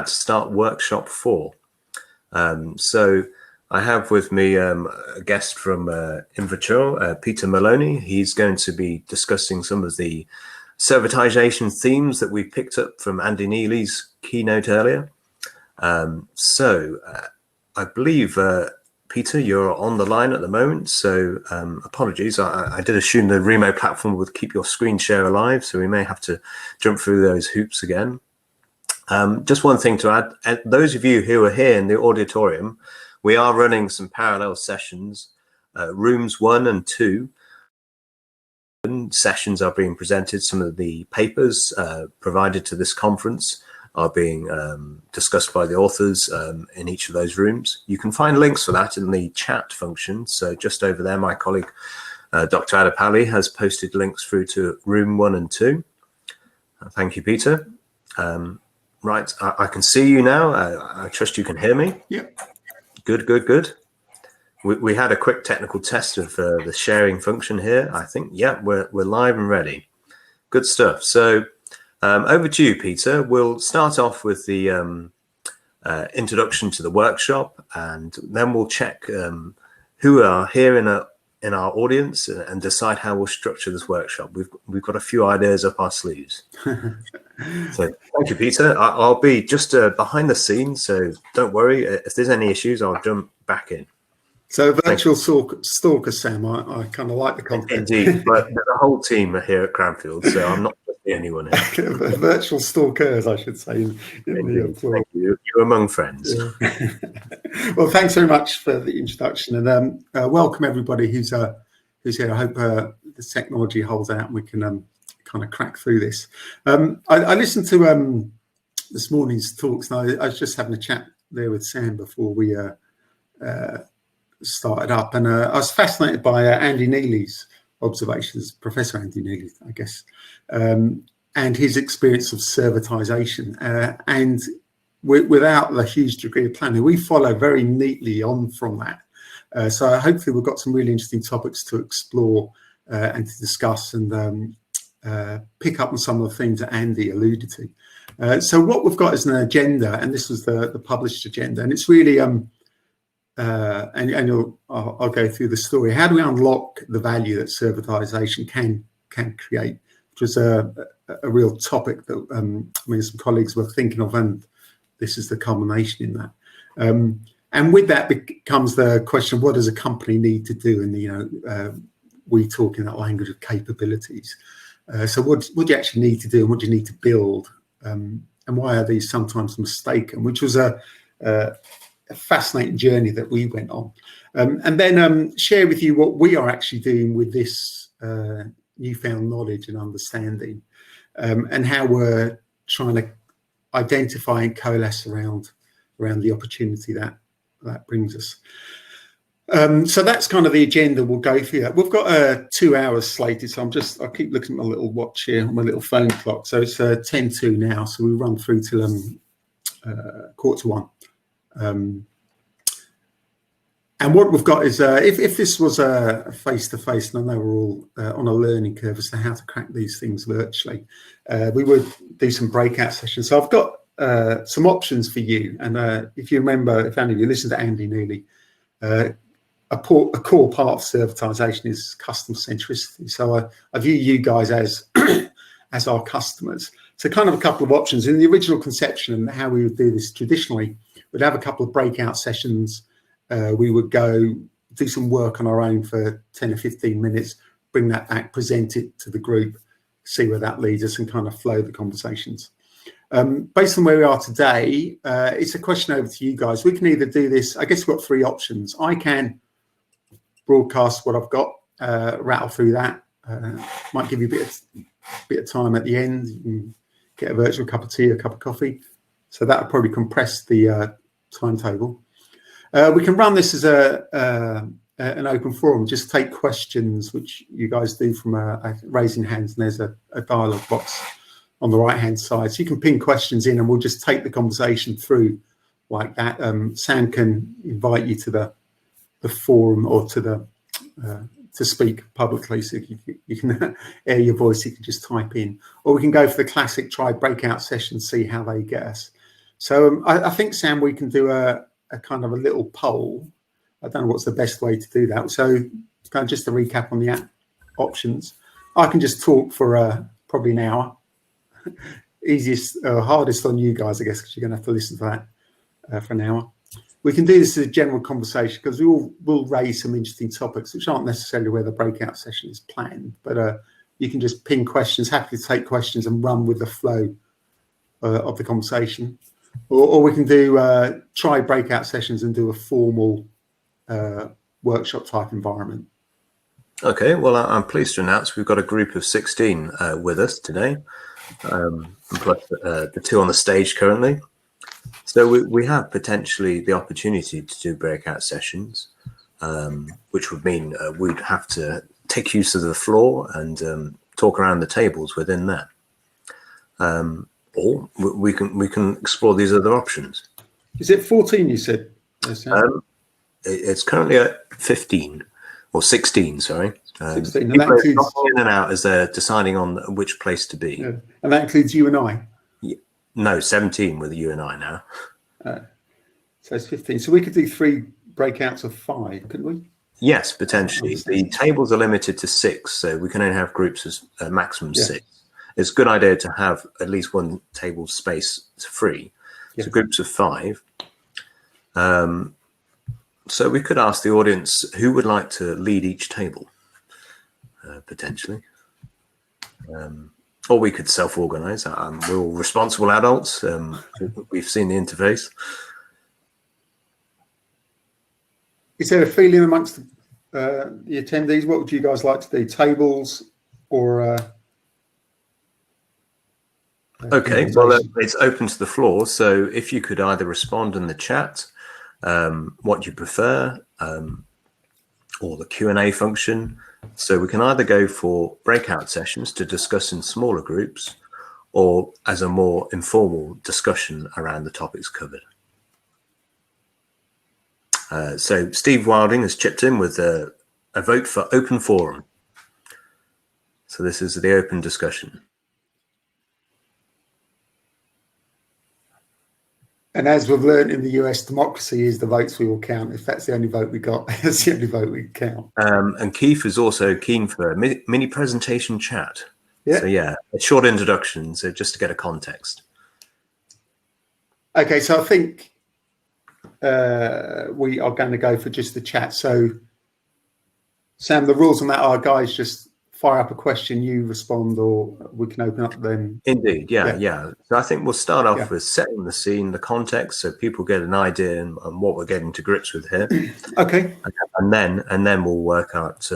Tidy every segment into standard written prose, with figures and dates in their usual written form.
to start workshop 4. So I have with me a guest from Inverture, Peter Maloney. He's going to be discussing some of the servitization themes that we picked up from Andy Neely's keynote earlier. So I believe, Peter, you're on the line at the moment, so apologies. I did assume the Remo platform would keep your screen share alive, so we may have to jump through those hoops again. Just one thing to add, those of you who are here in the auditorium, we are running some parallel sessions. Rooms 1 and 2 sessions are being presented. Some of the papers provided to this conference are being discussed by the authors in each of those rooms. You can find links for that in the chat function. So just over there, my colleague, Dr. Adipalli, has posted links through to room 1 and 2. Thank you, Peter. Right, I can see you now. I trust you can hear me. Yep. Good. We had a quick technical test of the sharing function here. I think, yeah, we're live and ready. Good stuff. So over to you, Peter. We'll start off with the introduction to the workshop, and then we'll check who are here in our audience and decide how we'll structure this workshop. We've got a few ideas up our sleeves. So thank you, Peter. I'll be just behind the scenes, so don't worry. If there's any issues, I'll jump back in. So virtual stalker, Sam. I kind of like the concept. Indeed, but the whole team are here at Cranfield, so I'm not the only one here. Virtual stalkers, I should say. Thank you. You're among friends. Yeah. Well, thanks very much for the introduction, and welcome everybody who's here. I hope the technology holds out and we can kind of crack through this. I listened to this morning's talks, and I was just having a chat there with Sam before we started up, and I was fascinated by Andy Neely's observations, Professor Andy Neely, I guess, and his experience of servitization. And without the huge degree of planning, we follow very neatly on from that. So hopefully we've got some really interesting topics to explore and to discuss, and pick up on some of the things that Andy alluded to. So what we've got is an agenda, and this was the published agenda, and it's really I'll go through the story. How do we unlock the value that servitization can create? Which was a real topic that some colleagues were thinking of, and this is the culmination in that. And with that becomes the question: what does a company need to do? And we talk in that language of capabilities. So what do you actually need to do, and what do you need to build, and why are these sometimes mistaken? Which was a fascinating journey that we went on, and then share with you what we are actually doing with this newfound knowledge and understanding, and how we're trying to identify and coalesce around the opportunity that brings us. So that's kind of the agenda. We'll go through that. We've got 2 hours slated, so I keep looking at my little watch here, my little phone clock. So it's 10:02 now, so we run through till 1:45. And what we've got is, if this was a face-to-face, and I know we're all on a learning curve as to how to crack these things virtually, we would do some breakout sessions. So I've got some options for you. And if you remember, if any of you listen to Andy Neely, a core part of servitization is customer centricity. So I view you guys as as our customers. So kind of a couple of options. In the original conception and how we would do this traditionally, we'd have a couple of breakout sessions. We would go do some work on our own for 10 or 15 minutes, bring that back, present it to the group, see where that leads us, and kind of flow the conversations. Based on where we are today, it's a question over to you guys. We can either do this, I guess we've got 3 options. I can broadcast what I've got, rattle through that. Might give you a bit of time at the end. You can get a virtual cup of tea, a cup of coffee. So that would probably compress the timetable. We can run this as an open forum, just take questions, which you guys do from raising hands, and there's a dialogue box on the right hand side. So you can ping questions in and we'll just take the conversation through like that. Sam can invite you to the forum or to speak publicly, so you can air your voice. You can just type in, or we can go for the classic try breakout session, see how they get us. So I think, Sam, we can do a kind of a little poll. I don't know what's the best way to do that. So kind of just to recap on the app options, I can just talk for probably an hour. Easiest, hardest on you guys, I guess, because you're going to have to listen to that for an hour. We can do this as a general conversation because we will raise some interesting topics, which aren't necessarily where the breakout session is planned, but you can just ping questions, happy to take questions and run with the flow of the conversation. Or we can do try breakout sessions and do a formal workshop type environment. Okay, well, I'm pleased to announce we've got a group of 16 with us today, plus the 2 on the stage currently. So we have potentially the opportunity to do breakout sessions, which would mean we'd have to take use of the floor and talk around the tables within that. Or we can explore these other options. Is it 14 you said? It's currently at 15 or 16, sorry. 16, and that includes in and out as they're deciding on which place to be. Yeah. And that includes you and I. No, 17 with you and I now. So it's 15. So we could do 3 breakouts of 5, couldn't we? Yes, potentially. The tables are limited to 6, so we can only have groups of maximum 6. It's a good idea to have at least one table space free. So groups of 5. So we could ask the audience who would like to lead each table, potentially. Or we could self-organize. We're all responsible adults. We've seen the interface. Is there a feeling amongst the attendees? What would you guys like to do? Tables or... Okay, well, it's open to the floor. So if you could either respond in the chat, what you prefer, or the Q&A function. So we can either go for breakout sessions to discuss in smaller groups or as a more informal discussion around the topics covered. So Steve Wilding has chipped in with a vote for open forum. So this is the open discussion. And as we've learned in the US, democracy is the votes we will count. If that's the only vote we got, that's the only vote we count. And Keith is also keen for a mini presentation chat. Yeah. So yeah, a short introduction, so just to get a context. Okay, so I think we are going to go for just the chat. So Sam, the rules on that are, guys, just fire up a question, you respond, or we can open up then. Indeed, yeah. So I think we'll start off with setting the scene, the context, so people get an idea on what we're getting to grips with here. Okay. And then we'll work out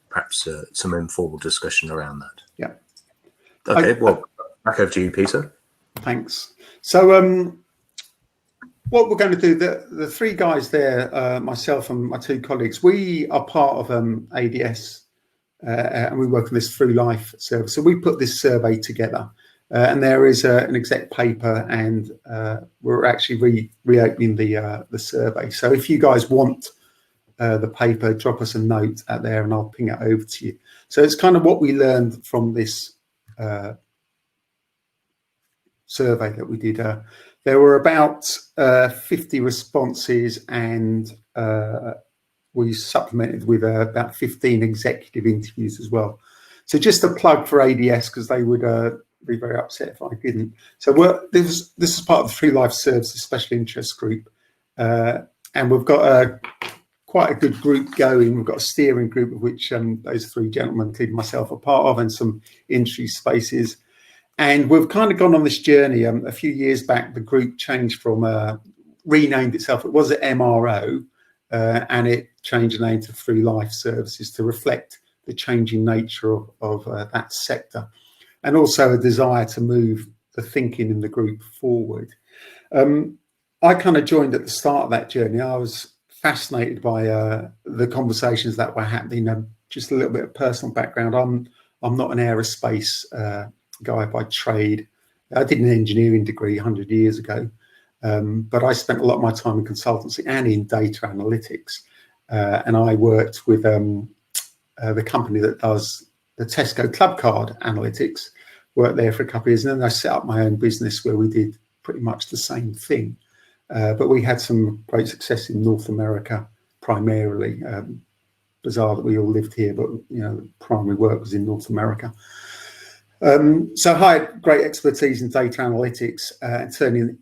perhaps some informal discussion around that. Yeah. Okay. Well, back over to you, Peter. Thanks. So what we're going to do, the 3 guys there, myself and my 2 colleagues, we are part of ADS. And we work on this Through Life service. So we put this survey together, and there is an exec paper, and we're actually reopening the survey. So if you guys want the paper, drop us a note out there, and I'll ping it over to you. So it's kind of what we learned from this survey that we did. There were about 50 responses, and we supplemented with about 15 executive interviews as well. So just a plug for ADS, because they would be very upset if I didn't. So this is part of the Free Life Services Special Interest Group. And we've got quite a good group going. We've got a steering group of which those 3 gentlemen, including myself, are part of, and some industry spaces. And we've kind of gone on this journey. A few years back, the group changed from, renamed itself. It was an MRO. And it changed the name to Through Life Services to reflect the changing nature of that sector, and also a desire to move the thinking in the group forward. I kind of joined at the start of that journey. I was fascinated by the conversations that were happening. Just a little bit of personal background. I'm not an aerospace guy by trade. I did an engineering degree 100 years ago. But I spent a lot of my time in consultancy and in data analytics. And I worked with the company that does the Tesco Club Card analytics, worked there for a couple of years. And then I set up my own business where we did pretty much the same thing. But we had some great success in North America primarily. Bizarre that we all lived here, but the primary work was in North America. So I had great expertise in data analytics and turning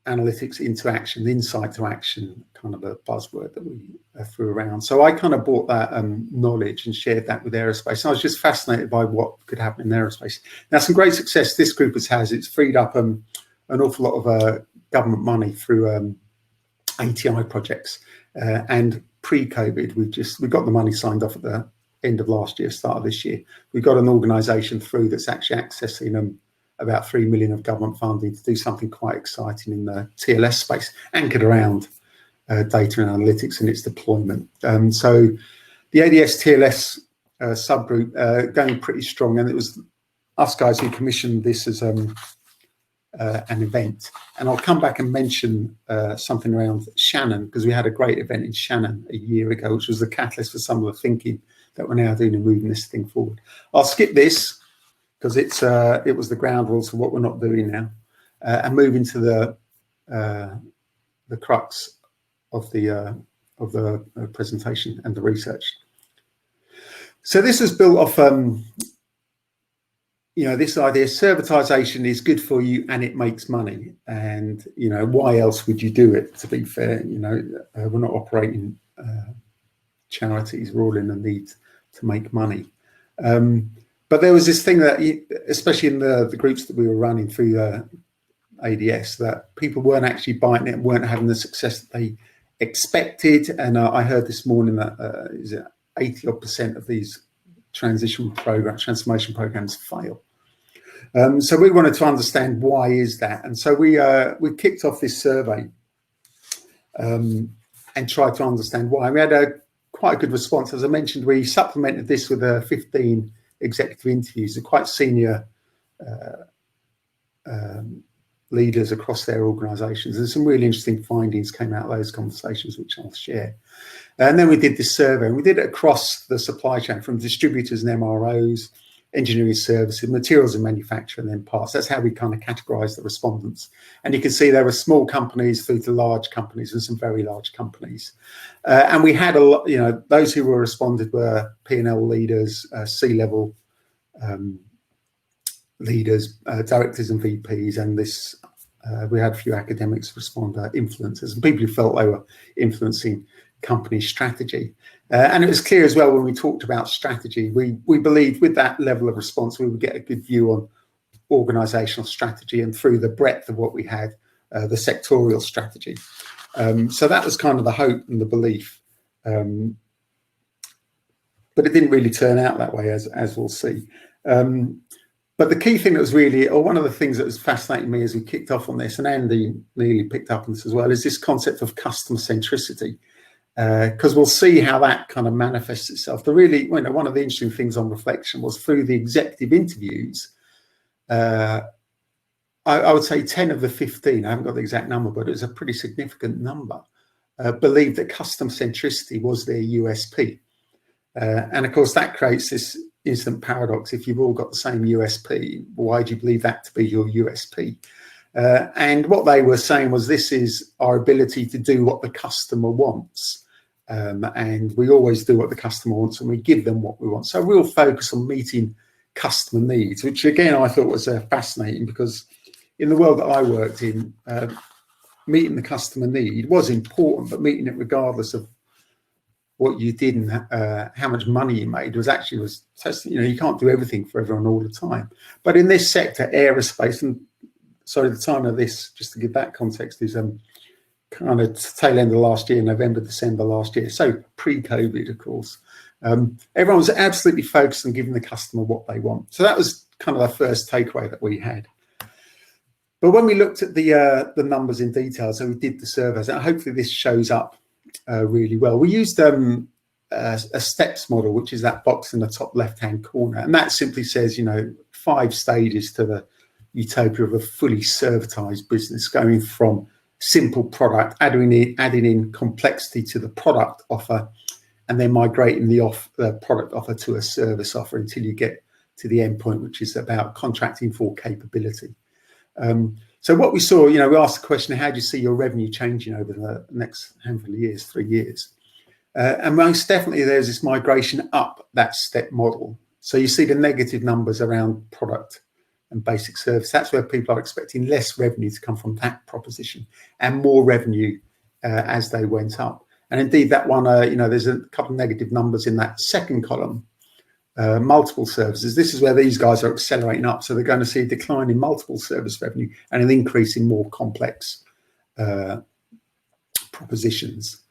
analytics into action, insight to action, kind of a buzzword that we threw around. So I kind of brought that knowledge and shared that with aerospace. And I was just fascinated by what could happen in aerospace. Now, some great success this group has. It's freed up an awful lot of government money through ATI projects. And pre-COVID, we got the money signed off at the end of last year, start of this year. We got an organisation through that's actually accessing about 3 million of government funding to do something quite exciting in the TLS space, anchored around data and analytics and its deployment. So the ADS TLS subgroup going pretty strong, and it was us guys who commissioned this as an event. And I'll come back and mention something around Shannon, because we had a great event in Shannon a year ago, which was the catalyst for some of the thinking that we're now doing and moving this thing forward. I'll skip this because it was the ground rules for what we're not doing now, and move into the crux of the presentation and the research. So this is built off this idea: servitization is good for you and it makes money. And why else would you do it? To be fair, we're not operating charities; we're all in the need to make money. But there was this thing that, especially in the groups that we were running through ADS, that people weren't actually buying it and weren't having the success that they expected. And I heard this morning that 80% of these transformation programs fail. So we wanted to understand why is that, and so we kicked off this survey and tried to understand why. We had quite a good response. As I mentioned, we supplemented this with 15 executive interviews of quite senior leaders across their organisations, and some really interesting findings came out of those conversations, which I'll share. And then we did this survey, and we did it across the supply chain, from distributors and MROs, engineering services, materials and manufacture, and then parts. That's how we kind of categorised the respondents. And you can see there were small companies through to large companies and some very large companies. And we had a lot, those who were responded were P&L leaders, C-level leaders, directors and VPs, and this we had a few academics respond, influencers, and people who felt they were influencing company strategy. And it was clear as well when we talked about strategy, we believed with that level of response we would get a good view on organisational strategy, and through the breadth of what we had, the sectorial strategy. So that was kind of the hope and the belief. But it didn't really turn out that way, as we'll see. But the key thing that was really, or one of the things that was fascinating me as we kicked off on this, and Andy nearly picked up on this as well, is this concept of customer centricity. Because we'll see how that kind of manifests itself. One of the interesting things on reflection was through the executive interviews, I would say 10 of the 15, I haven't got the exact number, but it was a pretty significant number, believed that customer centricity was their USP. And of course, that creates this instant paradox. If you've all got the same USP, why do you believe that to be your USP? And what they were saying was, this is our ability to do what the customer wants. And we always do what the customer wants, and we give them what we want. So we'll focus on meeting customer needs, which again, I thought was fascinating, because in the world that I worked in, meeting the customer need was important, but meeting it regardless of what you did and how much money you made was you can't do everything for everyone all the time. But in this sector, aerospace, and sorry, the time of this, just to give that context, is kind of tail end of last year, November, December last year. So pre-COVID, of course. Everyone was absolutely focused on giving the customer what they want. So that was kind of the first takeaway that we had. But when we looked at the numbers in detail, so we did the surveys, and hopefully this shows up really well. We used a STEPS model, which is that box in the top left-hand corner. And that simply says, 5 stages to the utopia of a fully servitized business, going from simple product, adding in complexity to the product offer, and then migrating the product offer to a service offer until you get to the end point, which is about contracting for capability. So what we saw, we asked the question, how do you see your revenue changing over the next handful of years, 3 years? And most definitely there's this migration up that step model. So you see the negative numbers around product and basic service. That's where people are expecting less revenue to come from that proposition and more revenue as they went up. And indeed that one, there's a couple of negative numbers in that second column. Multiple services. This is where these guys are accelerating up. So they're going to see a decline in multiple service revenue and an increase in more complex propositions.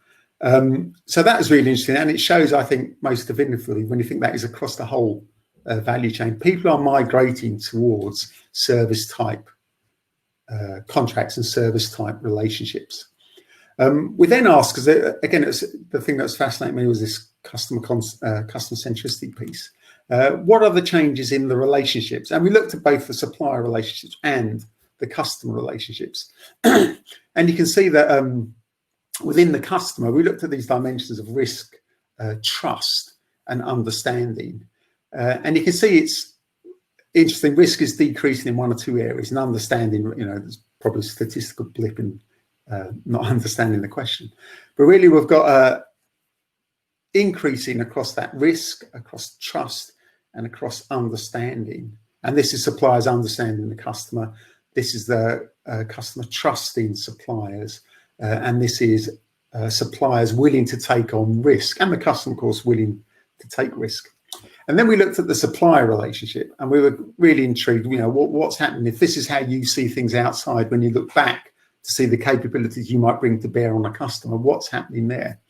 So that is really interesting. And it shows, I think, most definitively when you think that is across the whole value chain, people are migrating towards service type contracts and service type relationships. We then asked, because again, the thing that's fascinating me was this customer centricity piece. What are the changes in the relationships? And we looked at both the supplier relationships and the customer relationships. And you can see that within the customer, we looked at these dimensions of risk, trust, and understanding. And you can see it's interesting. Risk is decreasing in one or two areas, and understanding, there's probably a statistical blip in not understanding the question. But really, we've got increasing across that risk, across trust, and across understanding. And this is suppliers understanding the customer. This is the customer trusting suppliers. And this is suppliers willing to take on risk, and the customer, of course, willing to take risk. And then we looked at the supplier relationship, and we were really intrigued, what's happening if this is how you see things outside when you look back to see the capabilities you might bring to bear on a customer, what's happening there?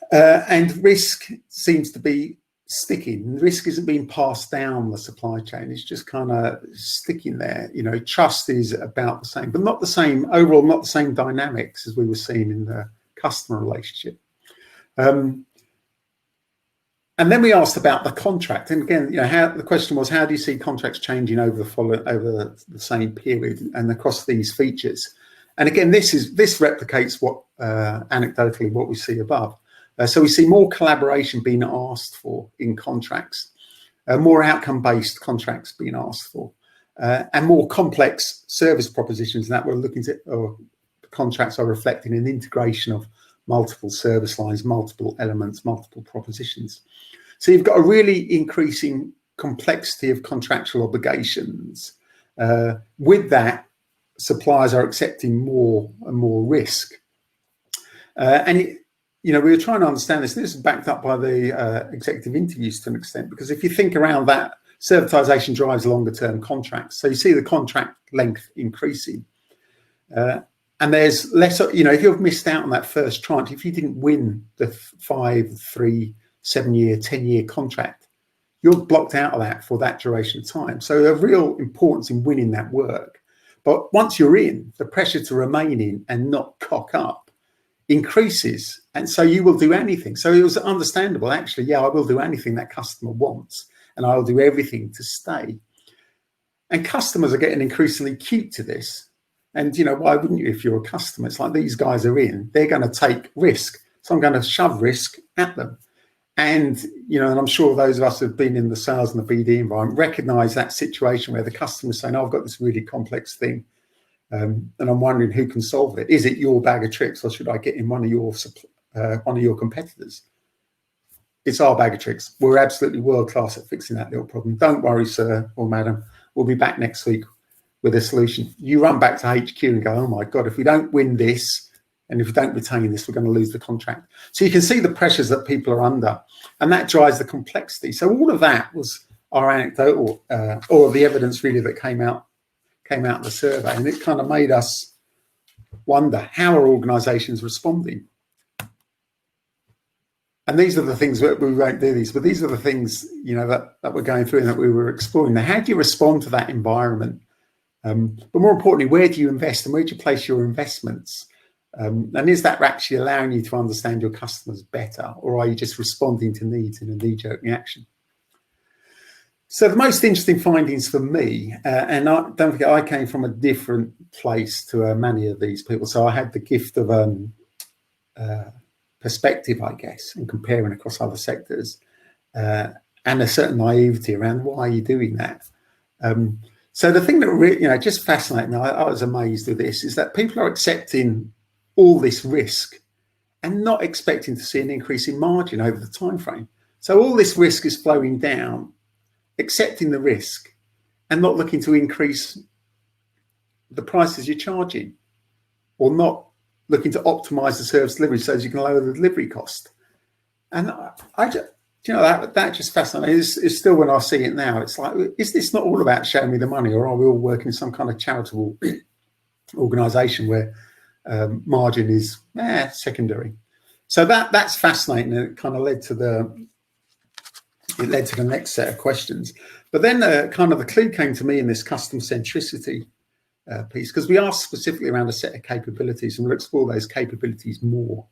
And risk seems to be sticking. Risk isn't being passed down the supply chain. It's just kind of sticking there. Trust is about the same, but not the same, overall, not the same dynamics as we were seeing in the customer relationship. And then we asked about the contract. And again, the question was, how do you see contracts changing over the same period and across these features? And again, this replicates what anecdotally what we see above. So we see more collaboration being asked for in contracts, more outcome-based contracts being asked for, and more complex service propositions that we're looking at, or the contracts are reflecting an integration of multiple service lines, multiple elements, multiple propositions. So you've got a really increasing complexity of contractual obligations. With that, suppliers are accepting more and more risk. We were trying to understand this. This is backed up by the executive interviews to an extent, because if you think around that, servitization drives longer term contracts. So you see the contract length increasing. And there's less, if you've missed out on that first tranche, if you didn't win the 5, 3, 7 year, 10-year contract, you're blocked out of that for that duration of time. So a real importance in winning that work. But once you're in, the pressure to remain in and not cock up increases. And so you will do anything. So it was understandable, actually, I will do anything that customer wants, and I'll do everything to stay. And customers are getting increasingly acute to this. And, why wouldn't you if you're a customer? It's like these guys are in, they're going to take risk. So I'm going to shove risk at them. And, and I'm sure those of us who've been in the sales and the BD environment recognize that situation where the customer's saying, I've got this really complex thing. And I'm wondering who can solve it. Is it your bag of tricks, or should I get in one of your competitors? It's our bag of tricks. We're absolutely world class at fixing that little problem. Don't worry, sir or madam. We'll be back next week with a solution. You run back to HQ and go, oh my God, if we don't win this, and if we don't retain this, we're going to lose the contract. So you can see the pressures that people are under, and that drives the complexity. So all of that was our anecdotal, or the evidence really that came out of the survey, and it kind of made us wonder, how are organisations responding? And these are the things that we won't do these, but these are the things that we're going through and that we were exploring. Now, how do you respond to that environment? But more importantly, where do you invest and where do you place your investments? And is that actually allowing you to understand your customers better, or are you just responding to needs in a knee-jerk reaction? So the most interesting findings for me, and don't forget, I came from a different place to many of these people. So I had the gift of perspective, I guess, and comparing across other sectors, and a certain naivety around why are you doing that. So the thing that really, just fascinated me, I was amazed with this, is that people are accepting all this risk and not expecting to see an increase in margin over the time frame. So all this risk is flowing down, accepting the risk and not looking to increase the prices you're charging, or not looking to optimize the service delivery so as you can lower the delivery cost. And I just, that just fascinates me. It's still, when I see it now, it's like, is this not all about showing me the money, or are we all working in some kind of charitable organisation where margin is secondary? So that's fascinating, and it kind of led to the next set of questions. But then kind of the clue came to me in this customer centricity piece, because we asked specifically around a set of capabilities, and we'll explore those capabilities more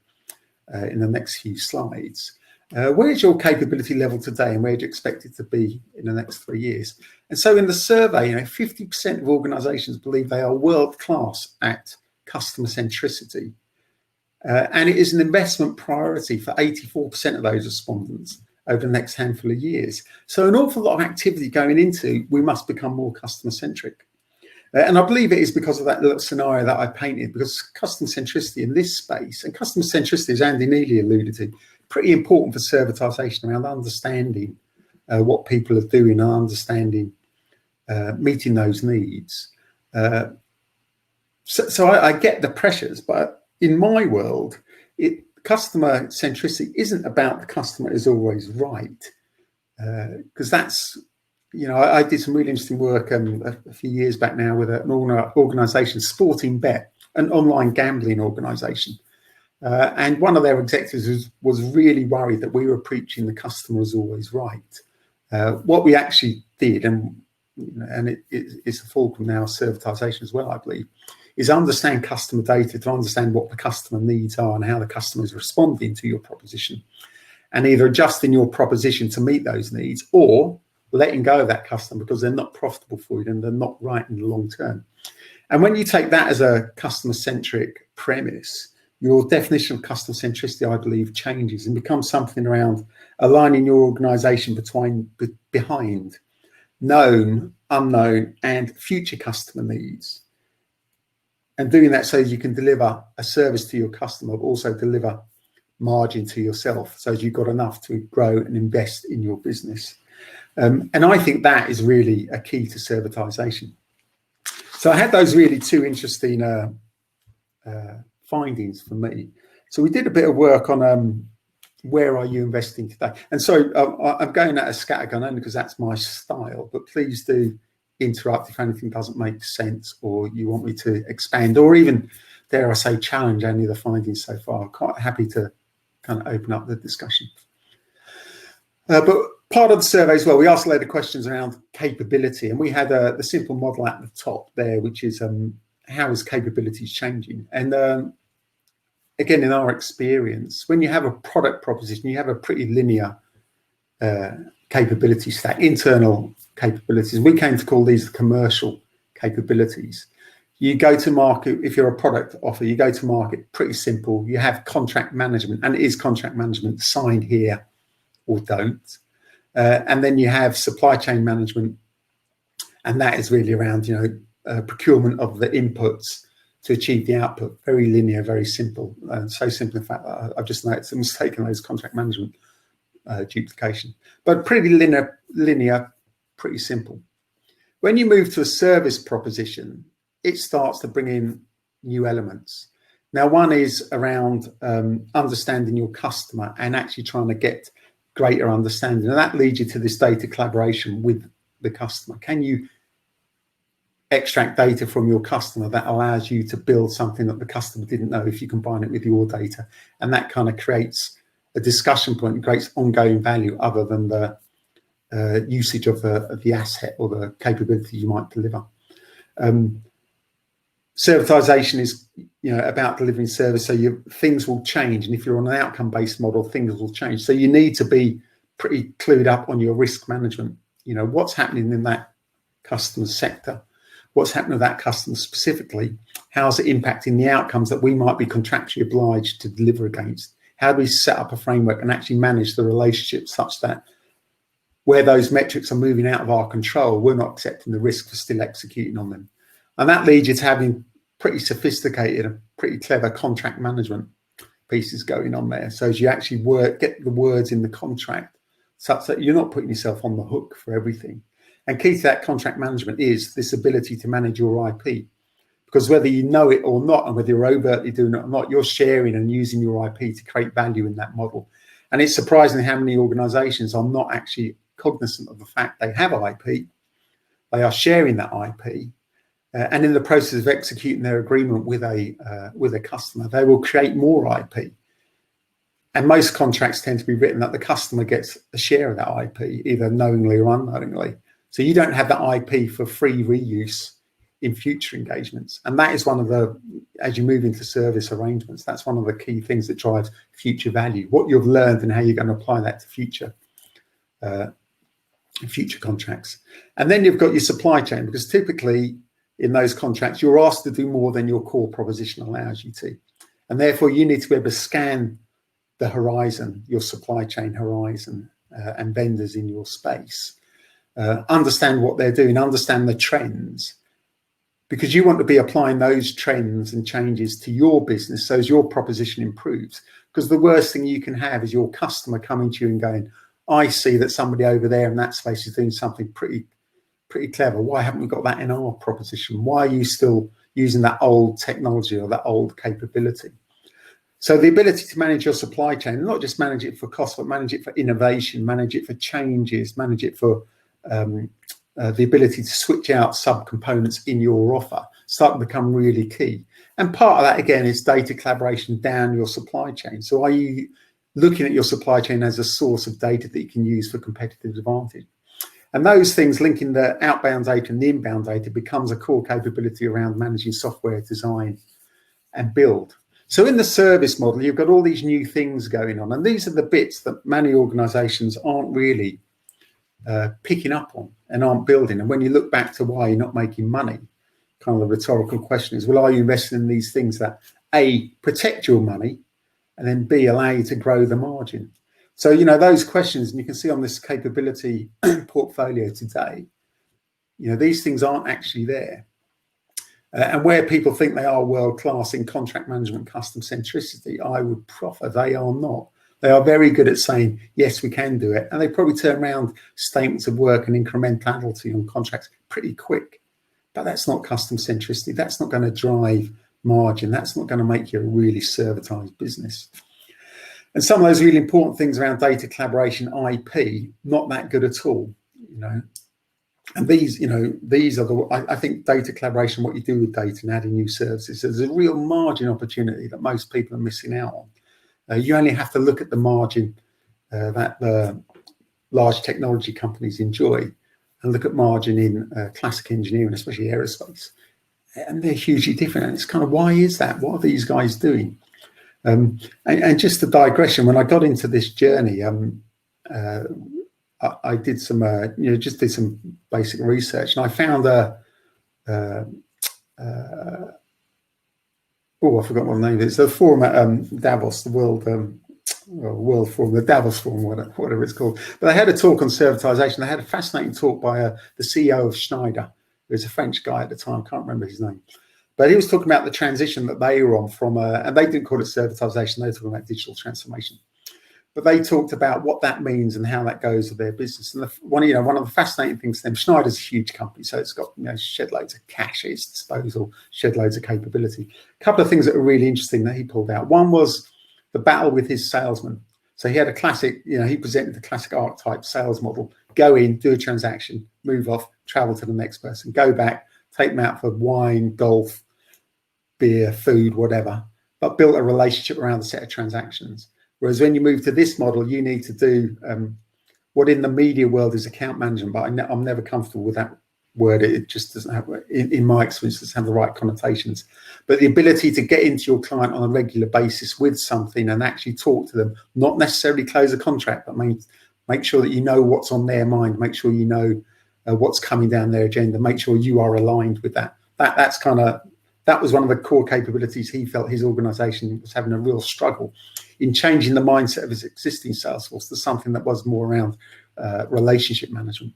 in the next few slides. Where's your capability level today, and where do you expect it to be in the next 3 years? And so in the survey, 50% of organisations believe they are world class at customer centricity. And it is an investment priority for 84% of those respondents over the next handful of years. So an awful lot of activity going into, we must become more customer centric. And I believe it is because of that little scenario that I painted, because customer centricity in this space, and customer centricity, as Andy Neely alluded to, pretty important for servitisation, around understanding what people are doing and understanding, meeting those needs. So I get the pressures, but in my world, customer centricity isn't about the customer is always right, because that's, I did some really interesting work a few years back now with an organisation, Sporting Bet, an online gambling organisation. And one of their executives was really worried that we were preaching the customer is always right. What we actually did, and it's a fulcrum now of servitisation as well, I believe, is understand customer data to understand what the customer needs are and how the customer is responding to your proposition, and either adjusting your proposition to meet those needs, or letting go of that customer because they're not profitable for you and they're not right in the long term. And when you take that as a customer-centric premise, your definition of customer centricity, I believe, changes and becomes something around aligning your organisation behind known, unknown, and future customer needs. And doing that so you can deliver a service to your customer, but also deliver margin to yourself, so you've got enough to grow and invest in your business. And I think that is really a key to servitisation. So I had those really two interesting findings for me. So we did a bit of work on where are you investing today? And so I'm going at a scattergun only because that's my style, but please do interrupt if anything doesn't make sense, or you want me to expand, or even, dare I say, challenge any of the findings so far. I'm quite happy to kind of open up the discussion. But part of the survey as well, we asked a load of questions around capability, and we had the simple model at the top there, which is how is capabilities changing? And again, in our experience, when you have a product proposition, you have a pretty linear capability stack, internal capabilities. We came to call these the commercial capabilities. You go to market, if you're a product offer, you go to market pretty simple. You have contract management, and it is contract management, signed here or don't. And then you have supply chain management, and that is really around, procurement of the inputs to achieve the output. Very linear, very simple. So simple, in fact, that I've just noticed a mistake in those contract management duplication. But pretty linear, pretty simple. When you move to a service proposition, it starts to bring in new elements. Now, one is around understanding your customer and actually trying to get greater understanding. And that leads you to this data collaboration with the customer. Can you extract data from your customer that allows you to build something that the customer didn't know if you combine it with your data? And that kind of creates a discussion point and creates ongoing value other than the usage of the asset or the capability you might deliver. Servitization is about delivering service, so things will change, and if you're on an outcome-based model, things will change. So you need to be pretty clued up on your risk management. What's happening in that customer sector, what's happening with that customer specifically, how's it impacting the outcomes that we might be contractually obliged to deliver against? How do we set up a framework and actually manage the relationship such that where those metrics are moving out of our control, we're not accepting the risk for still executing on them. And that leads you to having pretty sophisticated and pretty clever contract management pieces going on there. So as you actually get the words in the contract such that you're not putting yourself on the hook for everything. And key to that contract management is this ability to manage your IP. Because whether you know it or not, and whether you're overtly doing it or not, you're sharing and using your IP to create value in that model. And it's surprising how many organizations are not actually cognizant of the fact they have IP. They are sharing that IP. And in the process of executing their agreement with a customer, they will create more IP. And most contracts tend to be written that the customer gets a share of that IP, either knowingly or unknowingly. So you don't have that IP for free reuse in future engagements. And that is one of the, as you move into service arrangements, that's one of the key things that drives future value, what you've learned and how you're going to apply that to future contracts. And then you've got your supply chain, because typically in those contracts, you're asked to do more than your core proposition allows you to. And therefore you need to be able to scan the horizon, your supply chain horizon, and vendors in your space. Understand what they're doing, understand the trends, because you want to be applying those trends and changes to your business so as your proposition improves. Because the worst thing you can have is your customer coming to you and going, I see that somebody over there in that space is doing something pretty clever. Why haven't we got that in our proposition? Why are you still using that old technology or that old capability? So the ability to manage your supply chain, not just manage it for cost, but manage it for innovation, manage it for changes, manage it for the ability to switch out subcomponents in your offer, start to become really key. And part of that, again, is data collaboration down your supply chain. So are you looking at your supply chain as a source of data that you can use for competitive advantage? And those things, linking the outbound data and the inbound data, becomes a core capability around managing software design and build. So in the service model, you've got all these new things going on. And these are the bits that many organizations aren't really picking up on and aren't building. And when you look back to why you're not making money, kind of the rhetorical question is, well, are you investing in these things that A, protect your money, and then B, allow you to grow the margin? So, you know, those questions, and you can see on this capability portfolio today, you know, these things aren't actually there. And where people think they are world-class in contract management, custom centricity, I would proffer they are not. They are very good at saying, yes, we can do it. And they probably turn around statements of work and incrementality on contracts pretty quick. But that's not custom centricity. That's not going to drive margin. That's not going to make you a really servitized business. And some of those really important things around data collaboration, IP, not that good at all, you know. And these, you know, these are the, I think data collaboration, what you do with data and adding new services, there's a real margin opportunity that most people are missing out on. You only have to look at the margin that the large technology companies enjoy and look at margin in classic engineering, especially aerospace. And they're hugely different. And it's kind of, why is that? What are these guys doing? And just a digression, when I got into this journey, I did some, just did some basic research, and I found I forgot what the name is. The forum at Davos, the World Forum, the Davos Forum, whatever it's called. But they had a talk on servitization. They had a fascinating talk by the CEO of Schneider, who was a French guy at the time. I can't remember his name. But he was talking about the transition that they were on from, and they didn't call it servitization, they were talking about digital transformation. But they talked about what that means and how that goes with their business. And one of the fascinating things to them, Schneider's a huge company, so it's got shed loads of cash at its disposal, shed loads of capability. A couple of things that were really interesting that he pulled out. One was the battle with his salesman. So he had a classic, he presented the classic archetype sales model: go in, do a transaction, move off, travel to the next person, go back, take them out for wine, golf, beer, food, whatever, but built a relationship around the set of transactions. Whereas when you move to this model, you need to do what in the media world is account management, but I'm never comfortable with that word. It just doesn't have, in my experience, doesn't have the right connotations. But the ability to get into your client on a regular basis with something and actually talk to them, not necessarily close a contract, but make sure that you know what's on their mind, make sure you know what's coming down their agenda, make sure you are aligned with that. That's kind of that was one of the core capabilities he felt his organization was having a real struggle in changing the mindset of his existing sales force to something that was more around relationship management.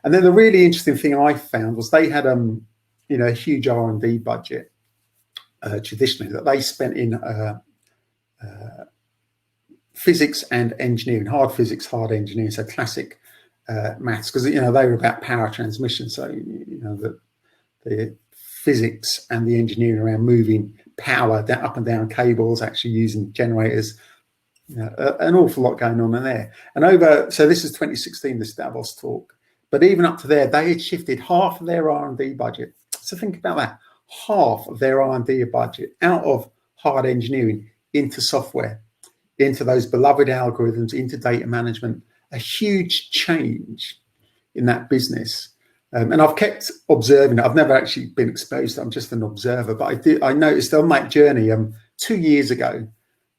And then the really interesting thing I found was they had a huge R&D budget traditionally that they spent in physics and engineering, hard physics, hard engineering, so classic maths, because they were about power transmission. So the physics and the engineering around moving power up and down cables, actually using generators, an awful lot going on in there. And so this is 2016, this Davos talk, but even up to there, they had shifted half of their R&D budget. So think about that, half of their R&D budget out of hard engineering into software, into those beloved algorithms, into data management, a huge change in that business. And I've kept observing it. I've never actually been exposed to it. I'm just an observer, but I noticed on that journey 2 years ago,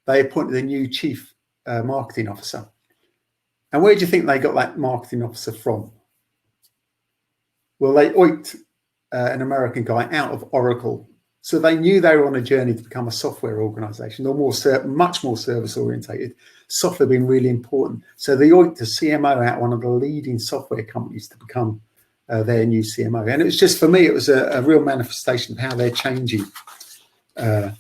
they appointed a new chief marketing officer. And where do you think they got that marketing officer from? Well, they oiked an American guy out of Oracle. So they knew they were on a journey to become a software organization, or much more service orientated, software being really important. So they oiked a CMO out, one of the leading software companies, to become their new CMO. And it was just, for me, it was a real manifestation of how they're changing the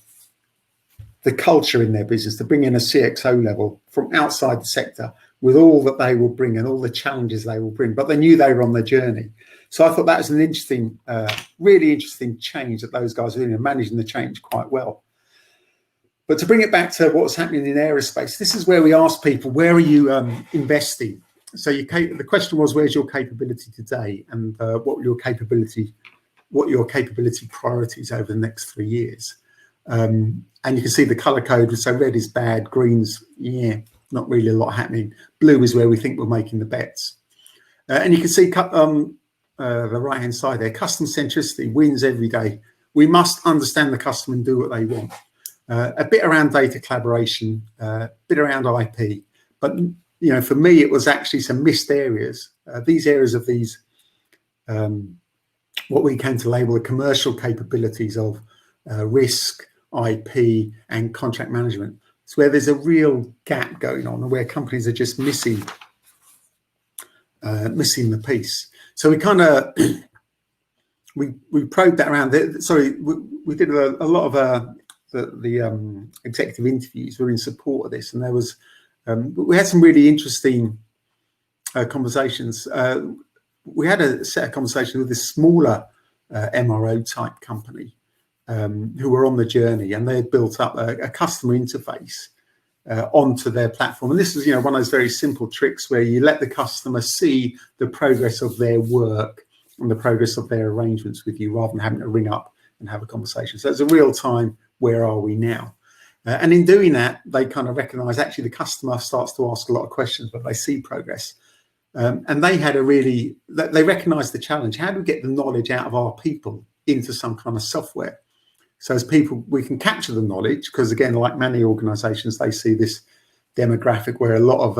culture in their business, to bring in a CXO level from outside the sector with all that they will bring and all the challenges they will bring. But they knew they were on the journey. So I thought that was an interesting, really interesting change that those guys are doing, and managing the change quite well. But to bring it back to what's happening in aerospace, this is where we ask people, where are you investing? So the question was, where's your capability today, and what your capability priorities over the next 3 years? And you can see the color code. So red is bad, green's not really a lot happening. Blue is where we think we're making the bets. And you can see the right hand side there, customer centricity wins every day. We must understand the customer and do what they want. A bit around data collaboration, a bit around IP, but for me, it was actually some missed areas. These areas of what we came to label the commercial capabilities of risk, IP, and contract management. It's where there's a real gap going on, and where companies are just missing the piece. So we kind of we probed that around. We did a lot of the executive interviews were in support of this, and there was. We had some really interesting conversations. We had a set of conversations with this smaller MRO type company who were on the journey, and they had built up a customer interface onto their platform. And this is, one of those very simple tricks where you let the customer see the progress of their work and the progress of their arrangements with you, rather than having to ring up and have a conversation. So it's a real time, where are we now? And in doing that, they kind of recognize actually the customer starts to ask a lot of questions, but they see progress. And they had they recognized the challenge. How do we get the knowledge out of our people into some kind of software? So as people, we can capture the knowledge, because again, like many organizations, they see this demographic where a lot of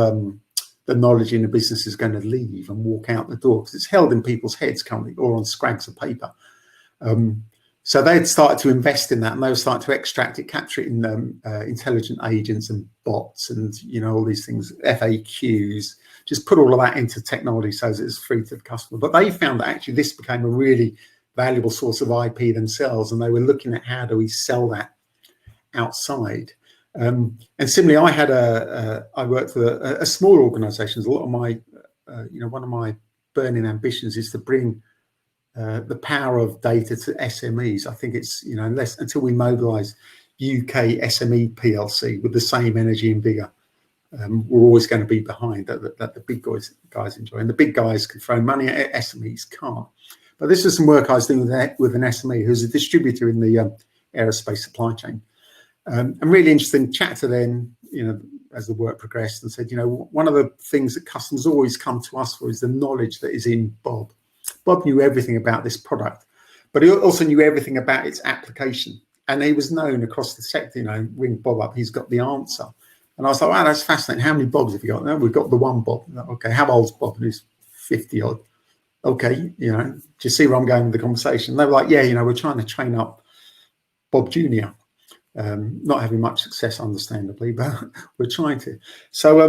the knowledge in the business is going to leave and walk out the door, because it's held in people's heads currently, or on scrags of paper. So they'd started to invest in that, and they were starting to extract it, capture it in intelligent agents and bots, and all these things, FAQs, just put all of that into technology so that it's free to the customer. But they found that actually this became a really valuable source of IP themselves, and they were looking at how do we sell that outside. And similarly, I worked for a small organisation. A lot of my, one of my burning ambitions is to bring the power of data to SMEs. I think it's, until we mobilise UK SME PLC with the same energy and vigour, we're always going to be behind that the big guys enjoy. And the big guys can throw money at it, SMEs can't. But this is some work I was doing with an SME who's a distributor in the aerospace supply chain. And really interesting chat to them, as the work progressed, and said, one of the things that customers always come to us for is the knowledge that is in Bob. Bob knew everything about this product, but he also knew everything about its application. And he was known across the sector, ring Bob up, he's got the answer. And I was like, wow, that's fascinating. How many Bobs have you got? No, we've got the one Bob. Like, okay, how old's Bob? And he's 50 odd. Okay, do you see where I'm going with the conversation? They were like, yeah, we're trying to train up Bob Jr. Not having much success, understandably, but we're trying to. So,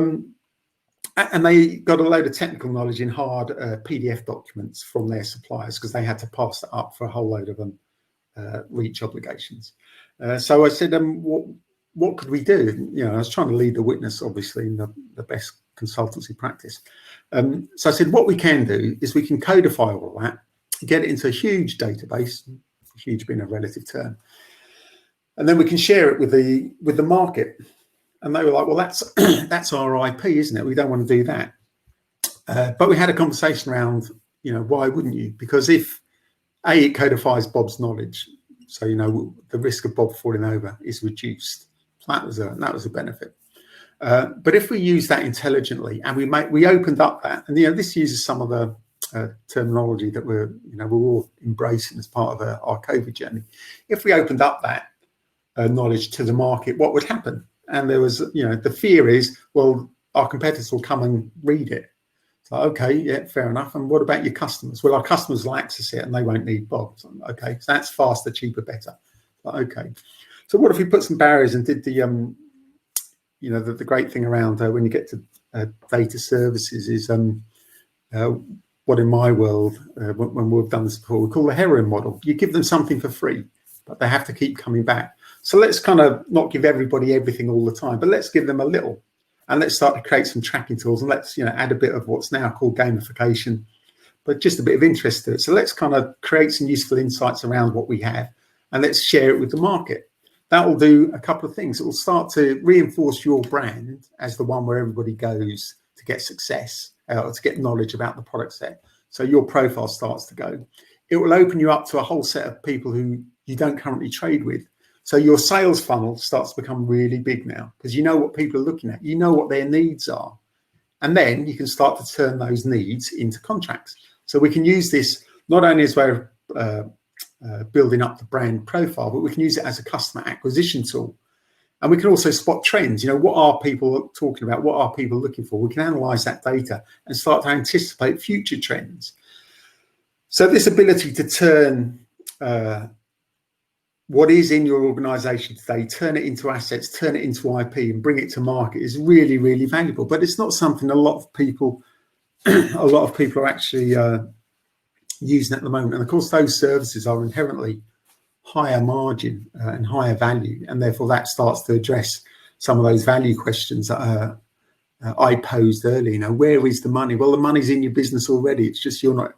and they got a load of technical knowledge in hard PDF documents from their suppliers because they had to pass it up for a whole load of reach obligations. So I said, what could we do? You know, I was trying to lead the witness, obviously, in the best consultancy practice. So I said, what we can do is we can codify all that, get it into a huge database, huge being a relative term, and then we can share it with the market. And they were like, well, that's our IP, isn't it? We don't want to do that. But we had a conversation around, you know, why wouldn't you? Because if it codifies Bob's knowledge, so you know the risk of Bob falling over is reduced. So that was a benefit. But if we use that intelligently and we opened up that, and you know, this uses some of the terminology that we're all embracing as part of our COVID journey. If we opened up that knowledge to the market, what would happen? And there was, you know, the fear is, well, our competitors will come and read it. So, okay, yeah, fair enough. And what about your customers? Well, our customers will access it and they won't need Bob. So, okay, so that's faster, cheaper, better. So, okay. So what if we put some barriers and did the, you know, the great thing around when you get to data services is what in my world, when we've done this before, we call the heroin model. You give them something for free, but they have to keep coming back. So let's kind of not give everybody everything all the time, but let's give them a little. And let's start to create some tracking tools, and let's, you know, add a bit of what's now called gamification, but just a bit of interest to it. So let's kind of create some useful insights around what we have, and let's share it with the market. That will do a couple of things. It will start to reinforce your brand as the one where everybody goes to get success, to get knowledge about the product set. So your profile starts to go. It will open you up to a whole set of people who you don't currently trade with. So your sales funnel starts to become really big now because you know what people are looking at, you know what their needs are. And then you can start to turn those needs into contracts. So we can use this not only as a way of building up the brand profile, but we can use it as a customer acquisition tool. And we can also spot trends. You know, what are people talking about? What are people looking for? We can analyze that data and start to anticipate future trends. So this ability to turn what is in your organization today, turn it into assets, turn it into IP and bring it to market is really, really valuable. But it's not something a lot of people are actually using at the moment. And of course, those services are inherently higher margin and higher value. And therefore that starts to address some of those value questions that I posed earlier. You know, where is the money? Well, the money's in your business already. It's just you're not.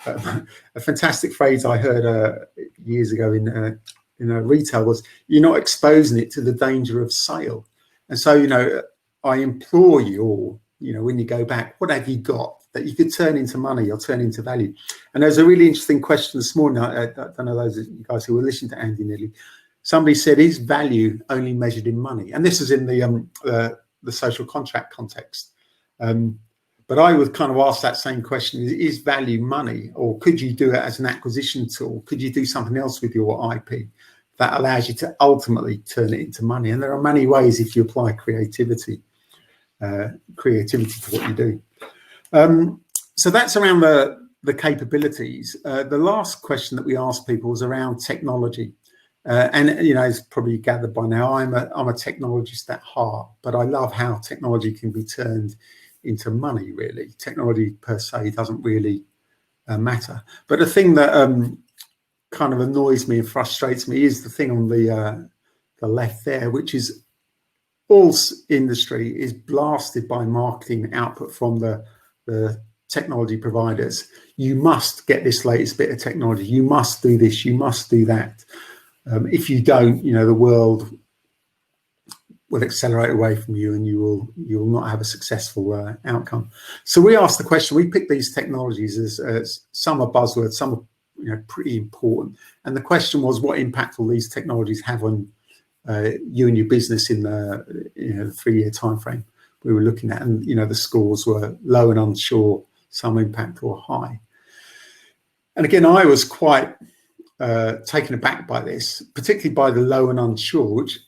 A fantastic phrase I heard years ago in retail was, you're not exposing it to the danger of sale. And so, you know, I implore you all, you know, when you go back, what have you got that you could turn into money or turn into value? And there's a really interesting question this morning. I don't know those of you guys who were listening to Andy Nearly. Somebody said, is value only measured in money? And this is in the social contract context. But I would kind of ask that same question, is value money? Or could you do it as an acquisition tool? Could you do something else with your IP that allows you to ultimately turn it into money? And there are many ways if you apply creativity to what you do. So that's around the capabilities. The last question that we asked people was around technology. And, you know, as probably gathered by now, I'm a technologist at heart, but I love how technology can be turned into money, really. Technology per se doesn't really matter. But the thing that kind of annoys me and frustrates me is the thing on the left there, which is all industry is blasted by marketing output from the technology providers. You must get this latest bit of technology. You must do this. You must do that. If you don't, you know, the world will accelerate away from you, and you will not have a successful outcome. So we asked the question. We picked these technologies as some are buzzwords, some are, you know, pretty important. And the question was, what impact will these technologies have on you and your business in the 3-year time frame we were looking at? And you know, the scores were low and unsure, some impact or high. And again, I was quite taken aback by this, particularly by the low and unsure, which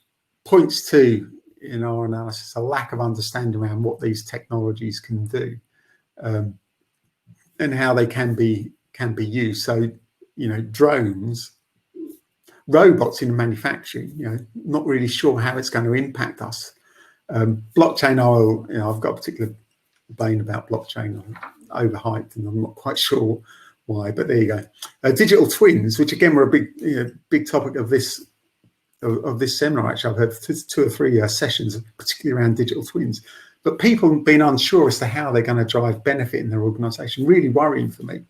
points to, in our analysis, a lack of understanding around what these technologies can do and how they can be used. So, you know, drones, robots in manufacturing, not really sure how it's going to impact us. Blockchain, I've got a particular bane about blockchain. I'm overhyped, and I'm not quite sure why, but there you go. Digital twins, which again were a big topic of this seminar. Actually, I've heard 2 or 3 sessions, particularly around digital twins. But people have been unsure as to how they're going to drive benefit in their organisation. Really worrying for me.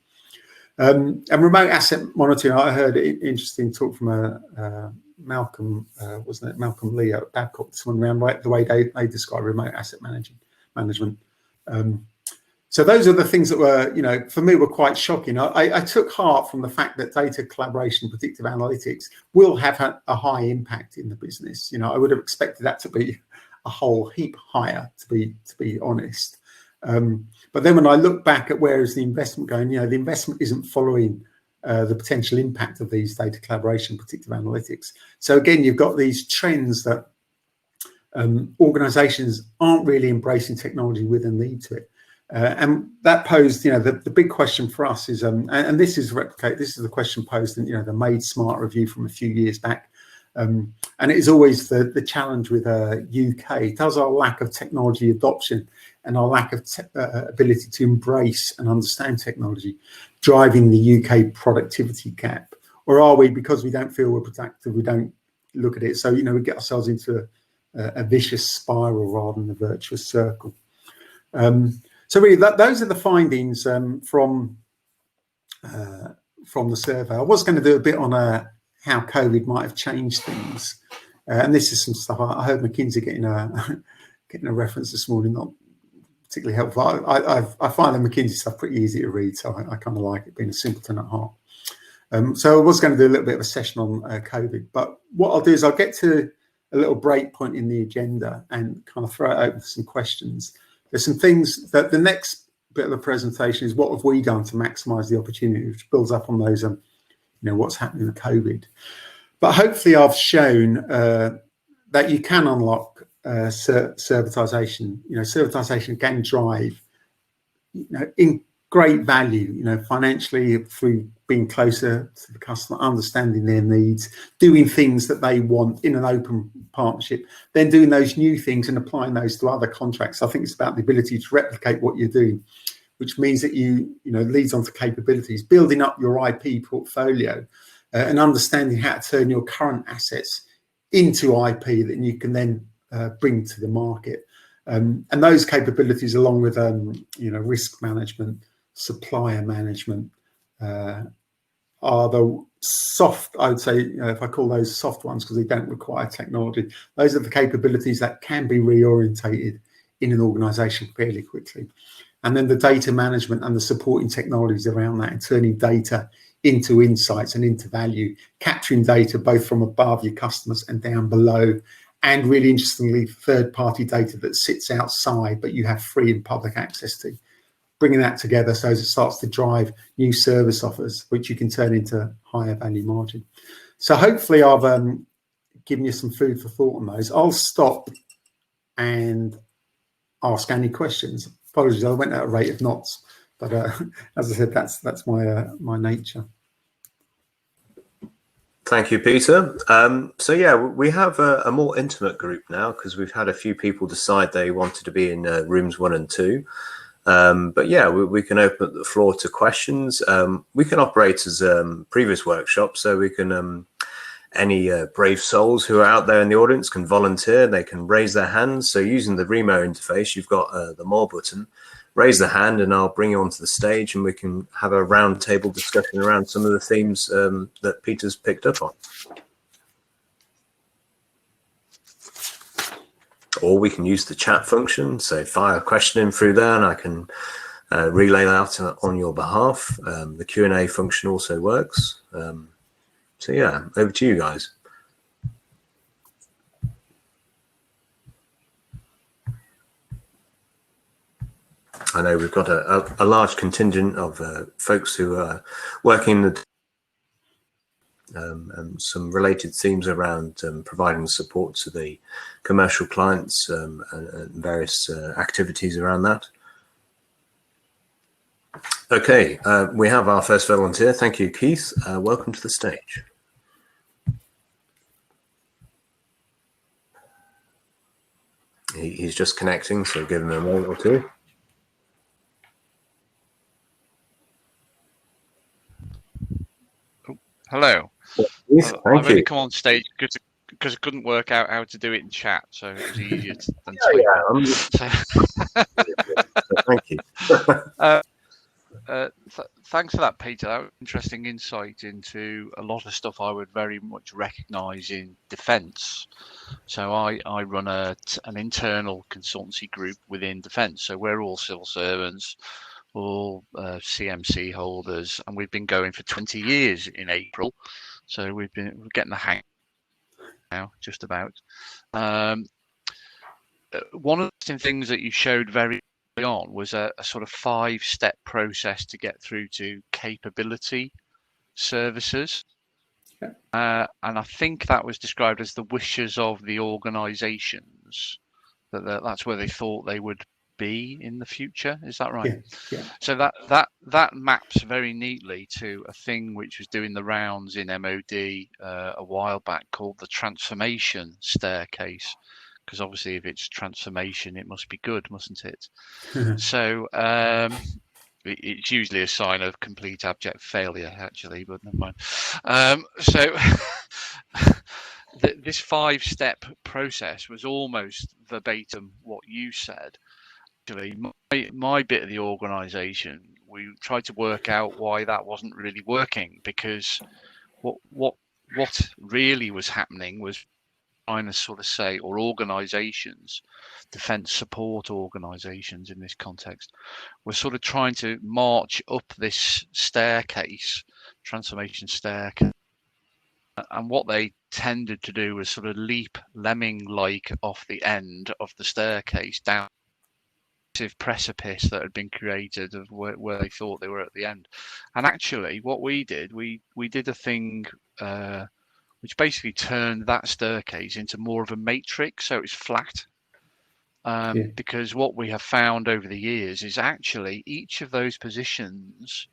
And remote asset monitoring, I heard an interesting talk from Malcolm, wasn't it? Malcolm Lee at Babcock, someone around the way they describe remote asset management. So those are the things that were, for me, were quite shocking. I took heart from the fact that data collaboration, predictive analytics will have a high impact in the business. I would have expected that to be a whole heap higher, to be honest. But then when I look back at where is the investment going, the investment isn't following the potential impact of these data collaboration, predictive analytics. So again, you've got these trends that organizations aren't really embracing technology with a need to it. And that posed, the big question for us is, and this is the question posed in, the Made Smart review from a few years back. And it is always the challenge with UK. Does our lack of technology adoption and our lack of ability to embrace and understand technology driving the UK productivity gap? Or are we, because we don't feel we're productive, we don't look at it? So, we get ourselves into a vicious spiral rather than a virtuous circle. So really, those are the findings from the survey. I was going to do a bit on how COVID might have changed things, and this is some stuff I heard McKinsey getting a reference this morning, not particularly helpful. I find the McKinsey stuff pretty easy to read, so I kind of like it, being a simpleton at heart. So I was going to do a little bit of a session on COVID, but what I'll do is I'll get to a little break point in the agenda and kind of throw it open for some questions. There's some things that the next bit of the presentation is what have we done to maximise the opportunity, which builds up on those, what's happening with COVID. But hopefully I've shown that you can unlock servitization. Servitization can drive, in great value, financially through being closer to the customer, understanding their needs, doing things that they want in an open partnership, then doing those new things and applying those to other contracts. I think it's about the ability to replicate what you're doing, which means that leads on to capabilities, building up your IP portfolio and understanding how to turn your current assets into IP that you can then bring to the market. And those capabilities, along with risk management, supplier management, are the soft, I would say, if I call those soft ones because they don't require technology, those are the capabilities that can be reorientated in an organization fairly quickly. And then the data management and the supporting technologies around that, and turning data into insights and into value, capturing data both from above your customers and down below, and really interestingly, third-party data that sits outside but you have free and public access to. Bringing that together so as it starts to drive new service offers, which you can turn into higher value margin. So hopefully I've given you some food for thought on those. I'll stop and ask any questions. Apologies, I went at a rate of knots, but as I said, that's my nature. Thank you, Peter. So yeah, we have a more intimate group now because we've had a few people decide they wanted to be in rooms 1 and 2. But yeah, we can open up the floor to questions. We can operate as previous workshops, so we can any brave souls who are out there in the audience can volunteer. They can raise their hands. So using the Remo interface, you've got the more button. Raise the hand, and I'll bring you onto the stage, and we can have a round table discussion around some of the themes that Peter's picked up on. Or we can use the chat function, so fire a question in through there and I can relay that on your behalf. The Q&A function also works. So yeah, over to you guys. I know we've got a large contingent of folks who are working and some related themes around providing support to the commercial clients and various activities around that. Okay, we have our first volunteer. Thank you, Keith. Welcome to the stage. He's just connecting, so give him a moment or two. Hello. Yes, I've only you. come on stage because I couldn't work out how to do it in chat, so it was easier than typing. Thank you. Thanks for that, Peter. That was interesting insight into a lot of stuff I would very much recognise in defence. So I run an internal consultancy group within defence. So we're all civil servants, all CMC holders, and we've been going for 20 years in April. So we're getting the hang now, just about. One of the things that you showed very early on was a sort of 5-step process to get through to capability services. Yeah. And I think that was described as the wishes of the organisations, that's where they thought they would be in the future. Is that right? Yeah. So that maps very neatly to a thing which was doing the rounds in MOD a while back called the transformation staircase. Because obviously, if it's transformation, it must be good, mustn't it? So it's usually a sign of complete abject failure, actually, but never mind. So this 5-step process was almost verbatim what you said. Actually, my bit of the organisation, we tried to work out why that wasn't really working, because what really was happening was trying to sort of say, or organisations, defence support organisations in this context, were sort of trying to march up this staircase, transformation staircase. And what they tended to do was sort of leap lemming-like off the end of the staircase down a precipice that had been created of where they thought they were at the end. And actually, what we did, we did a thing which basically turned that staircase into more of a matrix, so it's flat. Because what we have found over the years is actually each of those positions,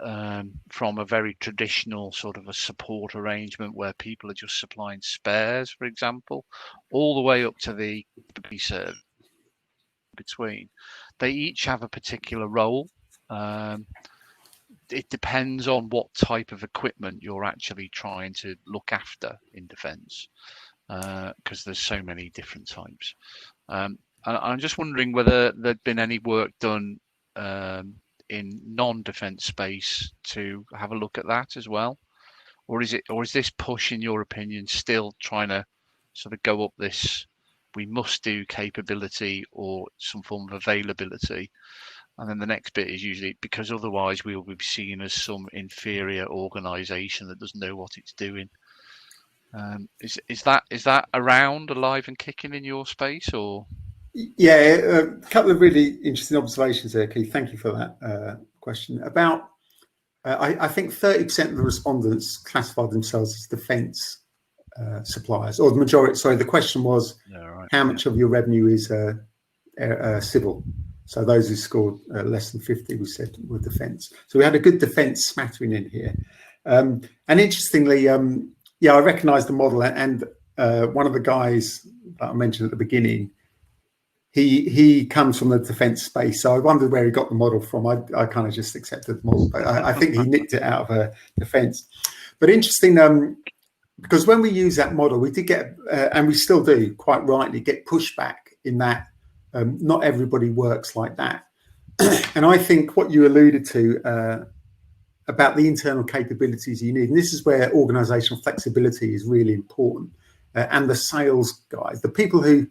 from a very traditional sort of a support arrangement where people are just supplying spares, for example, all the way up to the service between, they each have a particular role. It depends on what type of equipment you're actually trying to look after in defence, because there's so many different types. And I'm just wondering whether there'd been any work done in non-defence space to have a look at that as well, or is this push, in your opinion, still trying to sort of go up this? We must do capability or some form of availability. And then the next bit is usually because otherwise we will be seen as some inferior organisation that doesn't know what it's doing. Is that around, alive and kicking in your space, or? Yeah, a couple of really interesting observations there, Keith. Thank you for that question. About, I think 30% of the respondents classified themselves as defence suppliers, or the majority. Sorry, the question was, how much of your revenue is civil? So those who scored less than 50, we said, were defence. So we had a good defence smattering in here. And interestingly, I recognised the model, and one of the guys that I mentioned at the beginning, he comes from the defence space. So I wondered where he got the model from. I kind of just accepted the model, but I think he nicked it out of defence. But interesting, because when we use that model, we did get, and we still do, quite rightly, get pushback in that not everybody works like that. And I think what you alluded to about the internal capabilities you need, and this is where organisational flexibility is really important, and the sales guys, the people who,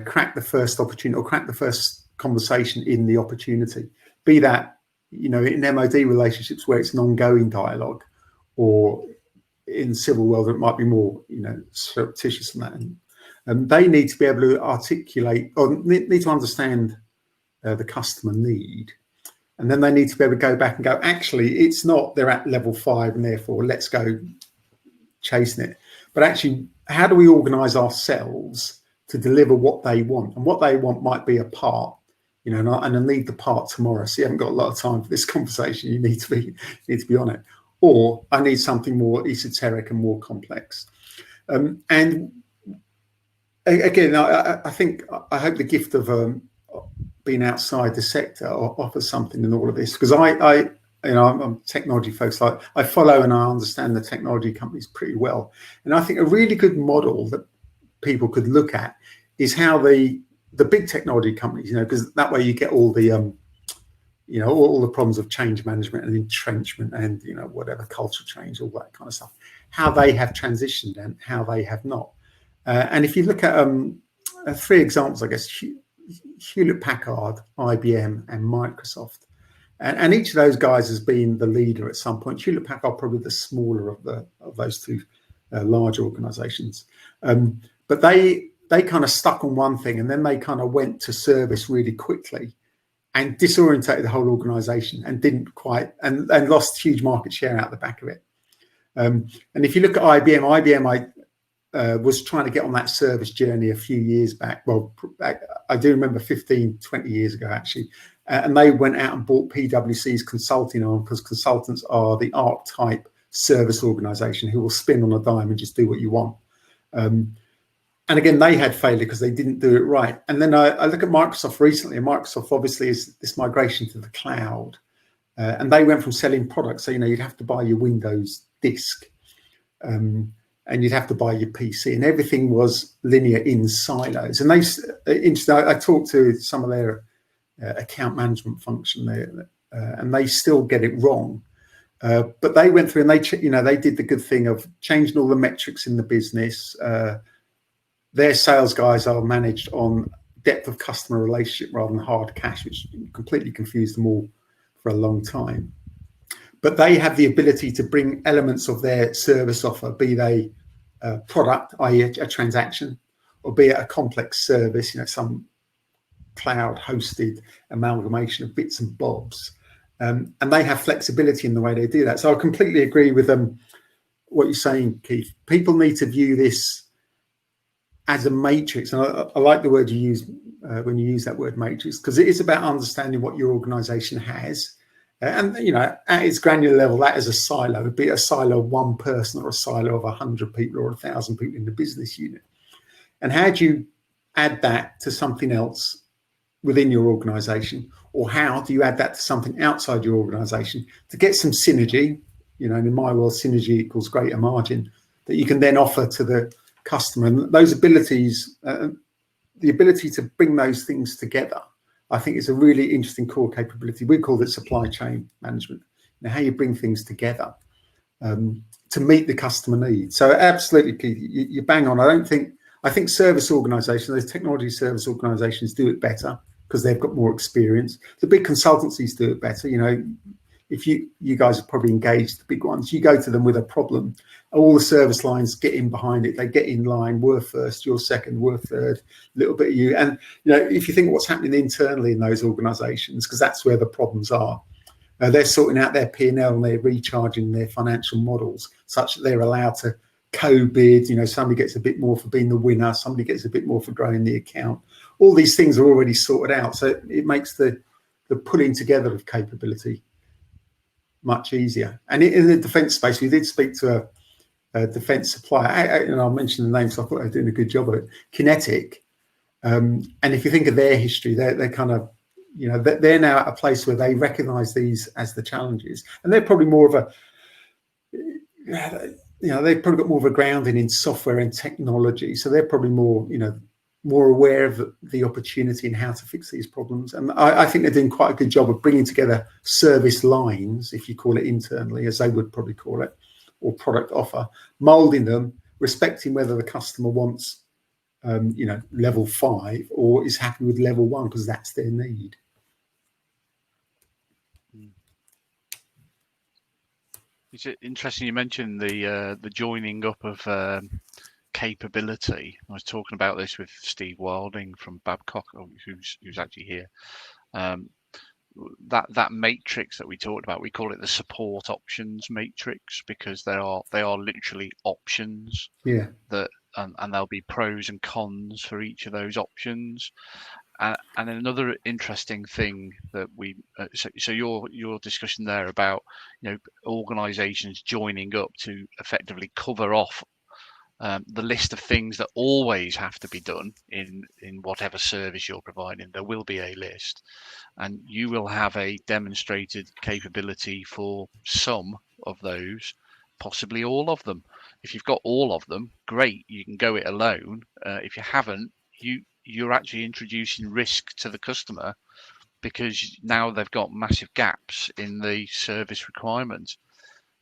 crack the first opportunity or crack the first conversation in the opportunity, be that, in MOD relationships where it's an ongoing dialogue, or in the civil world, it might be more, surreptitious than that. And they need to be able to articulate, or need to understand the customer need. And then they need to be able to go back and go, actually, it's not, they're at level 5 and therefore let's go chasing it. But actually, how do we organise ourselves to deliver what they want? And what they want might be a part, and I need the part tomorrow. So you haven't got a lot of time for this conversation. You need to be on it. Or I need something more esoteric and more complex. And again, I think I hope the gift of being outside the sector offers something in all of this, because I'm technology folks. I follow and I understand the technology companies pretty well, and I think a really good model that people could look at is how the big technology companies, because that way you get all the all the problems of change management and entrenchment and whatever culture change, all that kind of stuff, how they have transitioned and how they have not. And if you look at 3 examples, I guess, Hewlett Packard, IBM, and Microsoft, and each of those guys has been the leader at some point. Hewlett Packard probably the smaller of those 2 large organizations, but they kind of stuck on one thing, and then they kind of went to service really quickly and disorientated the whole organization and didn't quite, and lost huge market share out the back of it. And if you look at IBM was trying to get on that service journey a few years back. Well, I do remember 15, 20 years ago, actually. And they went out and bought PwC's consulting arm, because consultants are the archetype service organization who will spin on a dime and just do what you want. And again, they had failure because they didn't do it right. And then I look at Microsoft recently, and Microsoft obviously is this migration to the cloud. And they went from selling products. So, you'd have to buy your Windows disk. And you'd have to buy your PC, and everything was linear in silos. And I talked to some of their account management function there, and they still get it wrong. But they went through and they did the good thing of changing all the metrics in the business. Their sales guys are managed on depth of customer relationship rather than hard cash, which completely confused them all for a long time. But they have the ability to bring elements of their service offer, be they a product, i.e. a transaction, or be it a complex service, some cloud hosted amalgamation of bits and bobs. And they have flexibility in the way they do that. So I completely agree with what you're saying, Keith. People need to view this as a matrix. And I like the word you use when you use that word matrix, because it is about understanding what your organization has. And, at its granular level, that is a silo, be it a silo of one person or a silo of 100 people or 1,000 people in the business unit. And how do you add that to something else within your organization? Or how do you add that to something outside your organization to get some synergy? In my world, synergy equals greater margin that you can then offer to the customer. And those abilities, the ability to bring those things together, I think it's a really interesting core capability. We call it supply chain management. How you bring things together to meet the customer needs. So absolutely, Keith, you bang on. I think service organizations, those technology service organizations do it better because they've got more experience. The big consultancies do it better. If you guys have probably engaged the big ones, you go to them with a problem, all the service lines get in behind it. They get in line. We're first, you're second, we're third, a little bit of you. And, if you think what's happening internally in those organizations, because that's where the problems are, they're sorting out their P&L and they're recharging their financial models such that they're allowed to co-bid. Somebody gets a bit more for being the winner. Somebody gets a bit more for growing the account. All these things are already sorted out. So it makes the pulling together of capability much easier. And in the defence space, we did speak to a defence supplier, I'll mention the name, so I thought they were doing a good job of it, Kinetic. And if you think of their history, they're kind of, they're now at a place where they recognise these as the challenges, and they're probably more of a, they've probably got more of a grounding in software and technology, so they're probably more, more aware of the opportunity and how to fix these problems. And I think they're doing quite a good job of bringing together service lines, if you call it internally, as they would probably call it, or product offer, molding them, respecting whether the customer wants, level 5 or is happy with level 1 because that's their need. It's interesting you mentioned the joining up of capability. I was talking about this with Steve Wilding from Babcock, who's actually here. That matrix that we talked about, we call it the support options matrix, because they are literally options. Yeah. And there'll be pros and cons for each of those options. And another interesting thing that so your discussion there about organizations joining up to effectively cover off the list of things that always have to be done in whatever service you're providing. There will be a list, and you will have a demonstrated capability for some of those, possibly all of them. If you've got all of them, great, you can go it alone. If you haven't, you're actually introducing risk to the customer, because now they've got massive gaps in the service requirement.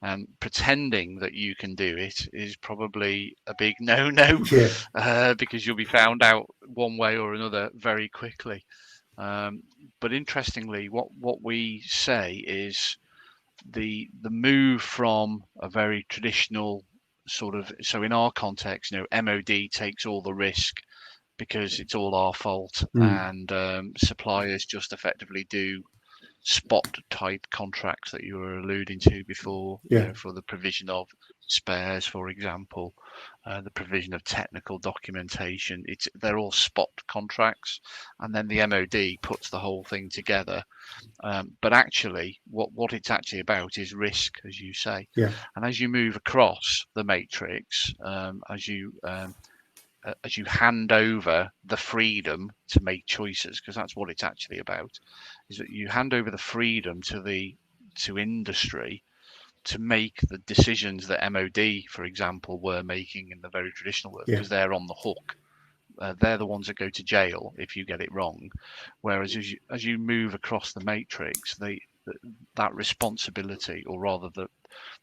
And pretending that you can do it is probably a big no-no, because you'll be found out one way or another very quickly. But interestingly, what we say is the move from a very traditional sort of, so in our context, MOD takes all the risk because it's all our fault, and suppliers just effectively do spot type contracts that you were alluding to before, for the provision of spares, for example, the provision of technical documentation. They're all spot contracts, and then the MOD puts the whole thing together. But actually, what it's actually about is risk, as you say. And as you move across the matrix, as you hand over the freedom to make choices, because that's what it's actually about, is that you hand over the freedom to industry to make the decisions that MOD, for example, were making in the very traditional work, because they're on the hook. They're the ones that go to jail if you get it wrong. Whereas as you move across the matrix, that responsibility, or rather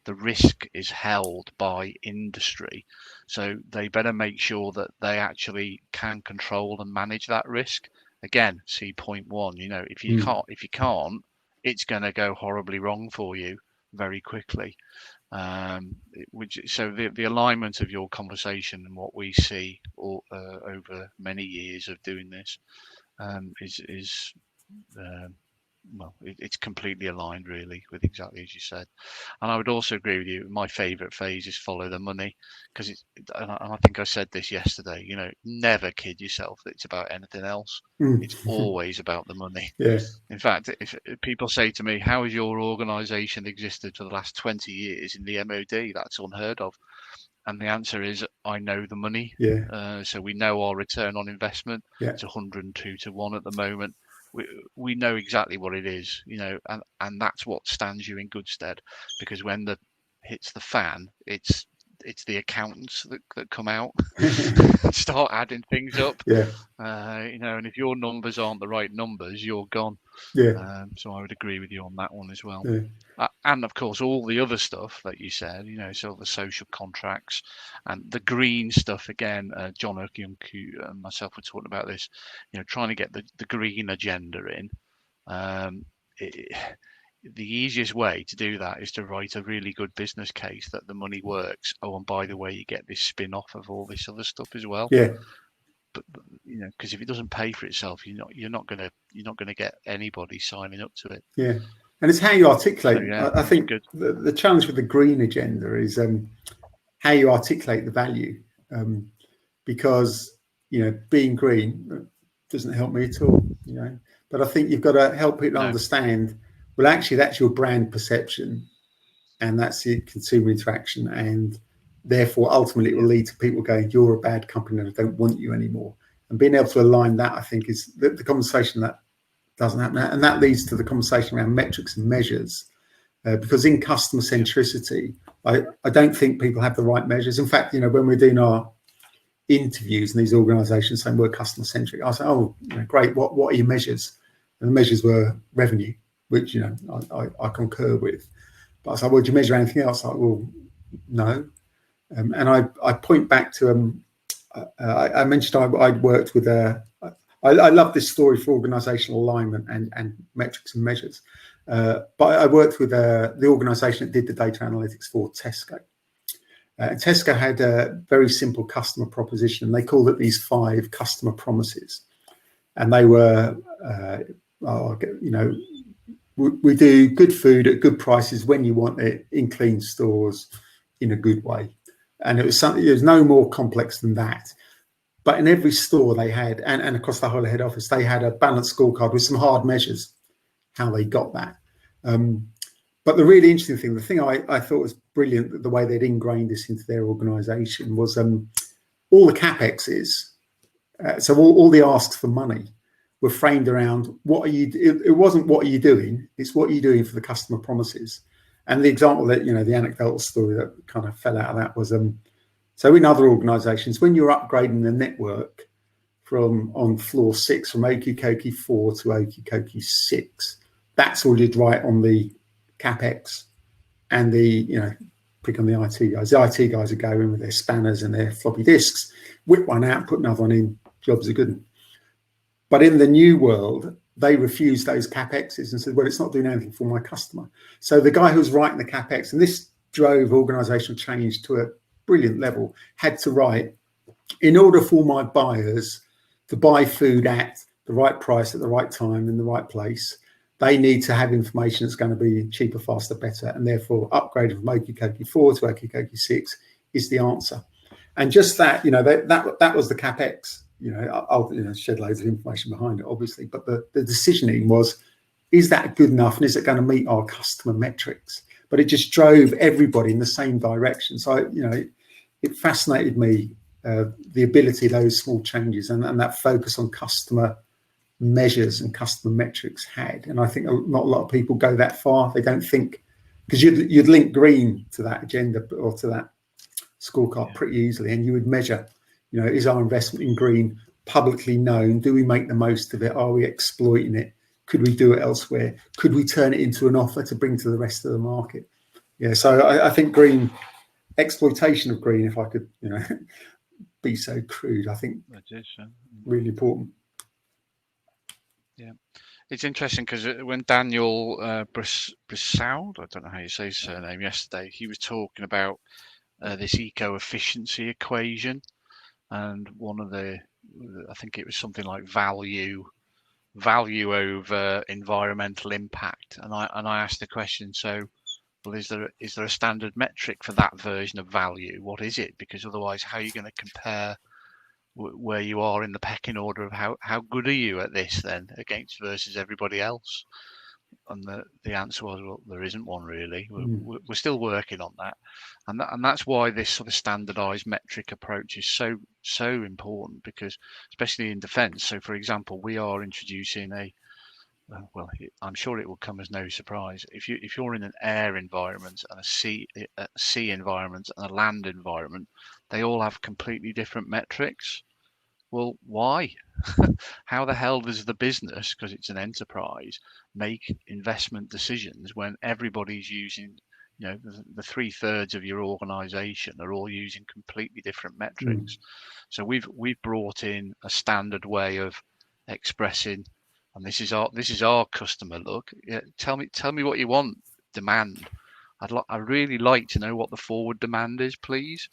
the risk, is held by industry. So they better make sure that they actually can control and manage that risk. Again, see point one. If you can't, it's going to go horribly wrong for you very quickly. So the alignment of your conversation and what we see over many years of doing this is it's completely aligned, really, with exactly as you said. And I would also agree with you. My favourite phase is follow the money, because and I think I said this yesterday. Never kid yourself that it's about anything else. It's always about the money. In fact, if people say to me, "How has your organisation existed for the last 20 years in the MOD?" That's unheard of. And the answer is, I know the money. So we know our return on investment. It's 102 to 1 at the moment. We know exactly what it is, and that's what stands you in good stead, because when the hits the fan, it's the accountants that come out and start adding things up. And if your numbers aren't the right numbers, you're gone. So I would agree with you on that one as well. And of course, all the other stuff that you said, so the social contracts and the green stuff, again, John Okyunku and myself were talking about this, trying to get the green agenda in. The easiest way to do that is to write a really good business case that the money works. Oh, and by the way, you get this spin-off of all this other stuff as well. But because if it doesn't pay for itself, you're not gonna get anybody signing up to it. And it's how you articulate. So, I think the challenge with the green agenda is how you articulate the value, because being green doesn't help me at all. But I think you've got to help people understand. Well, actually, that's your brand perception, and that's your consumer interaction, and therefore, ultimately, it will lead to people going, "You're a bad company, and I don't want you anymore." And being able to align that, I think, is the conversation that doesn't happen, and that leads to the conversation around metrics and measures, because in customer centricity, I don't think people have the right measures. In fact, when we're doing our interviews in these organisations saying we're customer centric, I say, "Oh, great. What are your measures?" And the measures were revenue, which I concur with. But I said, "Well, do you measure anything else?" Like, well, no. And I point back to I mentioned I'd worked with I love this story for organisational alignment and metrics and measures. But I worked with the organisation that did the data analytics for Tesco. Tesco had a very simple customer proposition. They called it these 5 customer promises, and they were, we do good food at good prices when you want it, in clean stores, in a good way. And it was something. It was no more complex than that. But in every store they had, and across the whole head office, they had a balanced scorecard with some hard measures, how they got that. But the really interesting thing, the thing I thought was brilliant the way they'd ingrained this into their organisation was all the CapExes, so all the asks for money were framed around what are you. It wasn't what are you doing; it's what are you doing for the customer promises. And the example that the anecdotal story that kind of fell out of that was so in other organisations when you're upgrading the network from on floor 6 from Okie 4 to Okie 6, that's all you'd write on the CapEx. And pick on the IT guys. The IT guys would go in with their spanners and their floppy disks, whip one out, put another one in, jobs are good. But in the new world, they refused those CapExes and said, well, it's not doing anything for my customer. So the guy who was writing the CapEx, and this drove organisational change to a brilliant level, had to write, in order for my buyers to buy food at the right price at the right time in the right place, they need to have information that's going to be cheaper, faster, better, and therefore upgrading from Okie 4 to Okie 6 is the answer. And just that, that was the CapEx. I'll shed loads of information behind it, obviously, but the decisioning was, is that good enough, and is it going to meet our customer metrics? But it just drove everybody in the same direction. So, it fascinated me, the ability of those small changes and that focus on customer measures and customer metrics had. And I think not a lot of people go that far. They don't think, because you'd link green to that agenda or to that scorecard pretty easily, and you would measure, is our investment in green publicly known? Do we make the most of it? Are we exploiting it? Could we do it elsewhere? Could we turn it into an offer to bring to the rest of the market? So I think green exploitation of green, if I could be so crude, I think really important. Yeah, it's interesting because when Daniel Brissoud, I don't know how you say his surname, yesterday, he was talking about this eco-efficiency equation, and one of I think it was something like value over environmental impact, and I asked the question, so well, is there a standard metric for that version of value? What is it? Because otherwise, how are you going to compare where you are in the pecking order of how good are you at this then against versus everybody else? And the answer was, well, there isn't one really. We're still working on that, and that's why this sort of standardized metric approach is so important, because especially in defence. So for example, we are introducing well, I'm sure it will come as no surprise. If you're in an air environment and a sea environment and a land environment, they all have completely different metrics. Well, why? How the hell does the business, because it's an enterprise, make investment decisions when everybody's using, the 3/3 of your organisation are all using completely different metrics? So we've brought in a standard way of expressing. And this is our customer look. Yeah, tell me what you want. Demand. I really like to know what the forward demand is, please.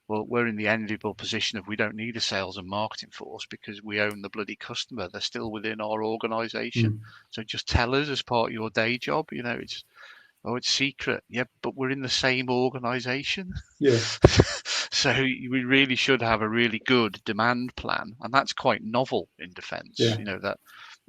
Well, we're in the enviable position of we don't need a sales and marketing force because we own the bloody customer. They're still within our organisation. So just tell us as part of your day job. It's secret. Yeah, but we're in the same organisation. Yeah. So we really should have a really good demand plan, and that's quite novel in defence. Yeah.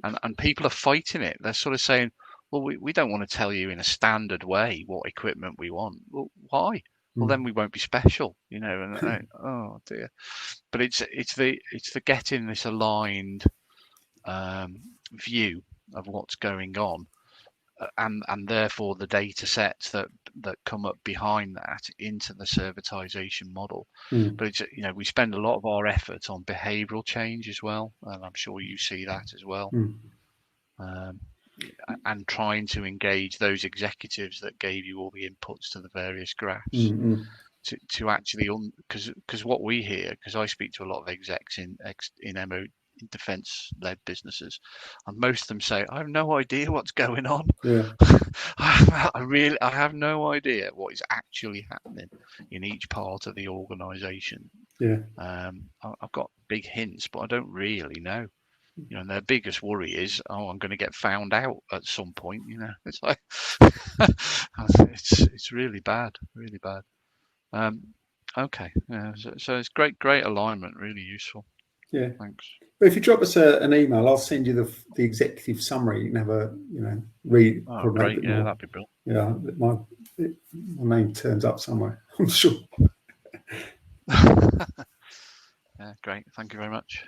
And people are fighting it. They're sort of saying, well, we don't want to tell you in a standard way what equipment we want. Well, why? Well, then we won't be special, and oh dear. But it's the getting this aligned view of what's going on, and therefore the data sets that come up behind that into the servitization model. But it's, we spend a lot of our effort on behavioral change as well, and I'm sure you see that as well. And trying to engage those executives that gave you all the inputs to the various graphs to actually, because what we hear, because I speak to a lot of execs in defence-led businesses, and most of them say, I have no idea what's going on. Yeah. I have no idea what is actually happening in each part of the organisation. Yeah. I've got big hints, but I don't really know. And their biggest worry is, I'm going to get found out at some point. It's like it's really bad, really bad. Okay, yeah. So it's great alignment, really useful. Yeah. Thanks. But if you drop us an email, I'll send you the executive summary. You can have a read. Oh, great. Yeah, that'd be brilliant. Yeah, my name turns up somewhere, I'm sure. Yeah, great. Thank you very much.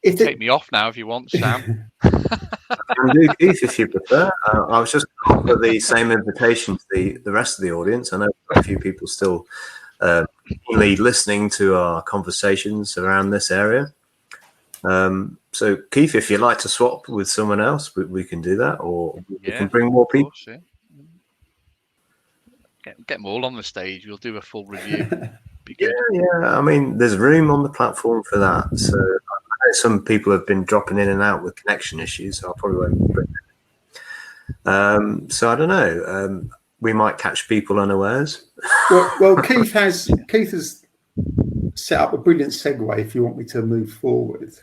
Take me off now if you want, Sam. And do, Keith, if you prefer. I was just going to offer the same invitation to the rest of the audience. I know a few people still keenly listening to our conversations around this area. So, Keith, if you'd like to swap with someone else, we can do that, or we can bring more people. Course, yeah. Get them all on the stage. We'll do a full review. Be good. Yeah. I mean, there's room on the platform for that. So, I know some people have been dropping in and out with connection issues, so I probably won't bring them. So, I don't know. We might catch people unawares. Well, Keith has set up a brilliant segue if you want me to move forward.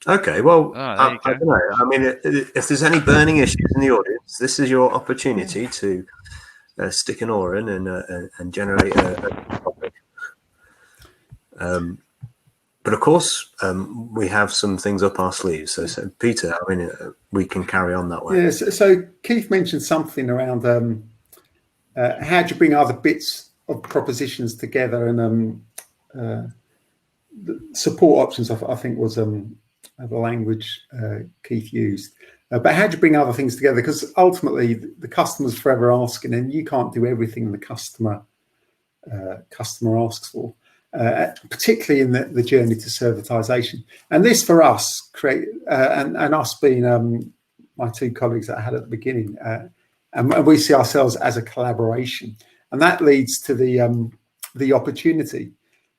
Okay, well, I don't know. I mean, if there's any burning issues in the audience, this is your opportunity to stick an oar in and generate a topic. But of course, we have some things up our sleeves. So Peter, I mean, we can carry on that way. Yeah. So Keith mentioned something around how do you bring other bits of propositions together, and the support options. I think was the language Keith used. But how do you bring other things together? Because ultimately, the customer's forever asking, and you can't do everything the customer asks for. Particularly in the journey to servitization. And this for us and us being my two colleagues that I had at the beginning, and we see ourselves as a collaboration, and that leads to the opportunity,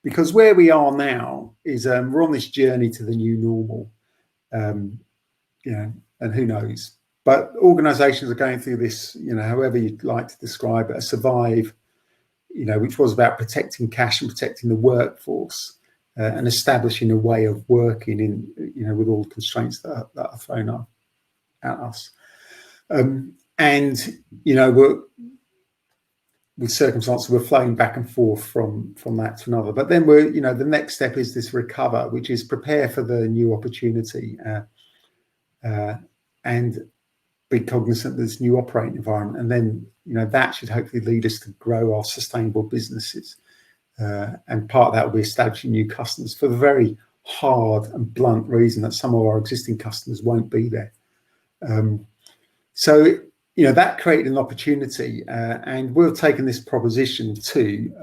because where we are now is we're on this journey to the new normal, and who knows, but organizations are going through this, however you'd like to describe it, a survive, which was about protecting cash and protecting the workforce, and establishing a way of working in, with all the constraints that are thrown at us. And, with circumstances, we're flowing back and forth from that to another. But then the next step is this recover, which is prepare for the new opportunity, and be cognizant of this new operating environment. And then, that should hopefully lead us to grow our sustainable businesses. And part of that will be establishing new customers, for the very hard and blunt reason that some of our existing customers won't be there. So, that created an opportunity, and we've taken this proposition to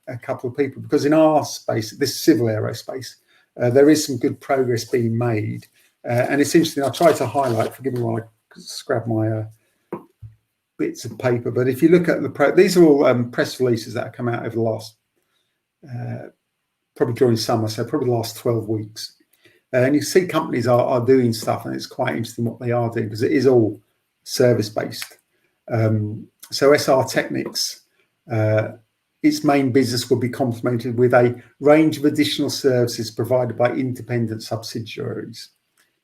a couple of people, because in our space, this civil aerospace, there is some good progress being made. And it's interesting, I try to highlight, forgive me while I scrap my bits of paper, but if you look at these are all press releases that have come out over the last, probably during summer, so probably the last 12 weeks. And you see companies are doing stuff, and it's quite interesting what they are doing, because it is all service-based. So SR Technics, its main business will be complemented with a range of additional services provided by independent subsidiaries,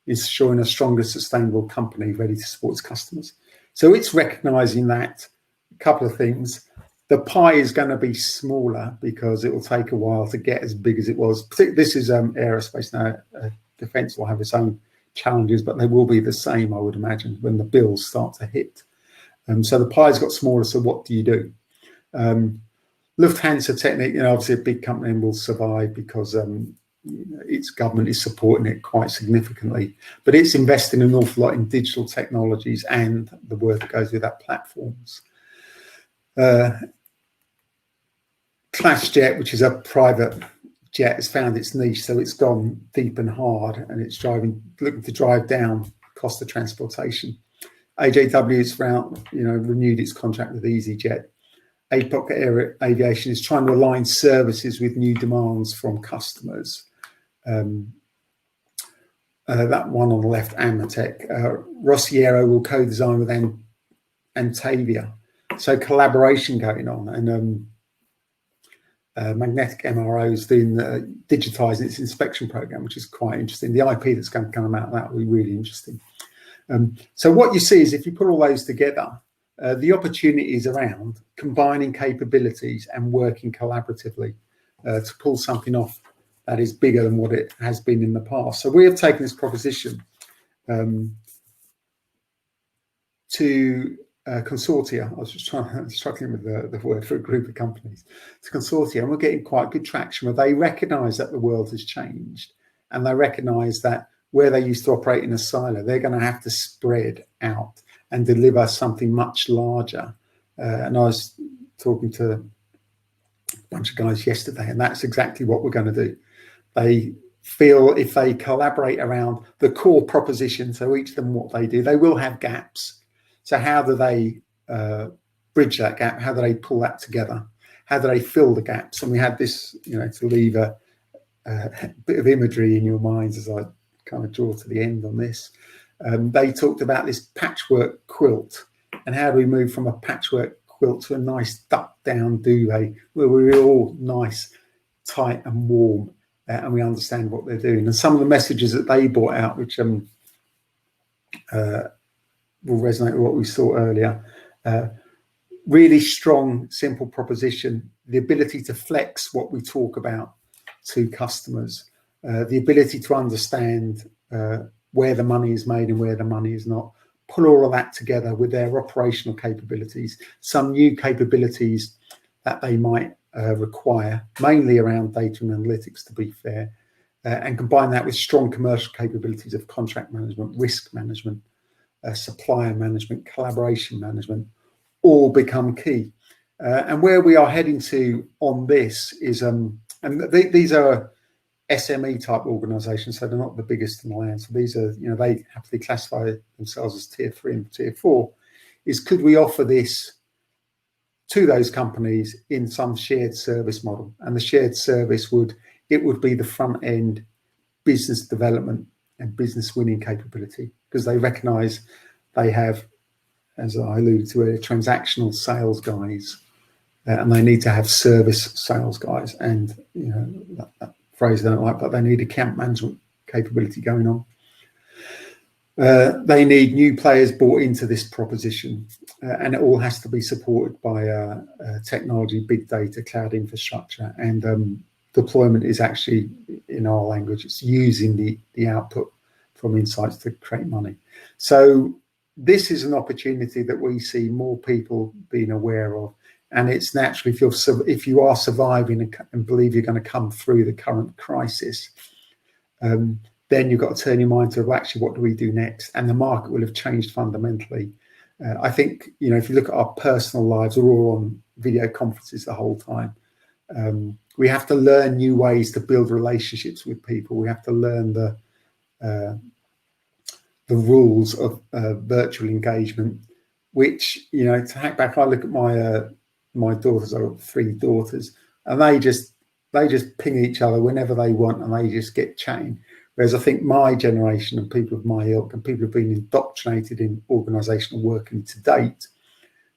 ensuring a stronger, sustainable company ready to support its customers. So it's recognizing that a couple of things. The pie is going to be smaller because it will take a while to get as big as it was. This is aerospace now. Defence will have its own challenges, but they will be the same, I would imagine, when the bills start to hit. So the pie's got smaller, so what do you do? Lufthansa Technik, obviously a big company, and will survive because its government is supporting it quite significantly, but it's investing an awful lot in digital technologies and the work that goes with that, platforms. ClassJet, which is a private jet, has found its niche, so it's gone deep and hard, and it's looking to drive down cost of transportation. AJW has renewed its contract with EasyJet. APOC Aviation is trying to align services with new demands from customers. That one on the left, Amatec. Rossiero will co-design with Antavia. So collaboration going on, and Magnetic MRO is doing digitising its inspection program, which is quite interesting. The IP that's going to come out of that will be really interesting. So what you see is, if you put all those together, the opportunities around combining capabilities and working collaboratively to pull something off that is bigger than what it has been in the past. So we have taken this proposition to consortia. I was just struggling with the word for a group of companies. To consortia, and we're getting quite good traction where they recognise that the world has changed, and they recognise that where they used to operate in a silo, they're going to have to spread out and deliver something much larger. And I was talking to a bunch of guys yesterday, and that's exactly what we're going to do. They feel if they collaborate around the core proposition, so each of them what they do, they will have gaps. So how do they bridge that gap? How do they pull that together? How do they fill the gaps? And we had this, to leave a bit of imagery in your minds as I kind of draw to the end on this. They talked about this patchwork quilt, and how do we move from a patchwork quilt to a nice duck down duvet where we're all nice, tight and warm, and we understand what they're doing. And some of the messages that they brought out, which will resonate with what we saw earlier, really strong, simple proposition, the ability to flex what we talk about to customers, the ability to understand where the money is made and where the money is not, pull all of that together with their operational capabilities, some new capabilities that they might require, mainly around data and analytics, to be fair, and combine that with strong commercial capabilities of contract management, risk management, supplier management, collaboration management, all become key. And where we are heading to on this is, these are SME type organisations, so they're not the biggest in the land. So these are, they happily classify themselves as tier 3 and tier 4. Is could we offer this to those companies in some shared service model? And the shared service would be the front end business development and business winning capability, because they recognise they have, as I alluded to earlier, transactional sales guys, and they need to have service sales guys. And that phrase I don't like, but they need account management capability going on. They need new players brought into this proposition, and it all has to be supported by technology, big data, cloud infrastructure, and deployment is actually, in our language, it's using the output from insights to create money. So this is an opportunity that we see more people being aware of, and it's naturally, if you are surviving and believe you're going to come through the current crisis, then you've got to turn your mind to, well, actually, what do we do next? And the market will have changed fundamentally. I think, if you look at our personal lives, we're all on video conferences the whole time. We have to learn new ways to build relationships with people. We have to learn the rules of virtual engagement, which, to hack back, I look at my daughters. I've got 3 daughters, and they just ping each other whenever they want, and they just get chatting. Whereas I think my generation and people of my ilk and people who've been indoctrinated in organisational working to date,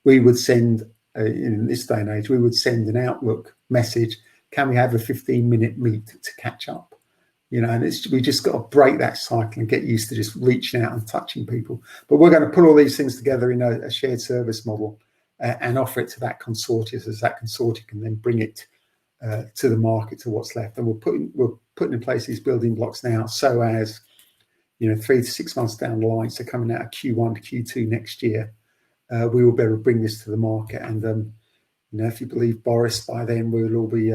we would send, in this day and age, we would send an Outlook message, can we have a 15-minute meet to catch up? And we just got to break that cycle and get used to just reaching out and touching people. But we're going to put all these things together in a shared service model and offer it to that consortium, so that consortium can then bring it to the market, to what's left. And we're putting in place these building blocks now, so as 3 to 6 months down the line, so coming out of Q1 to Q2 next year, we will be able to bring this to the market. And if you believe Boris, by then we'll all be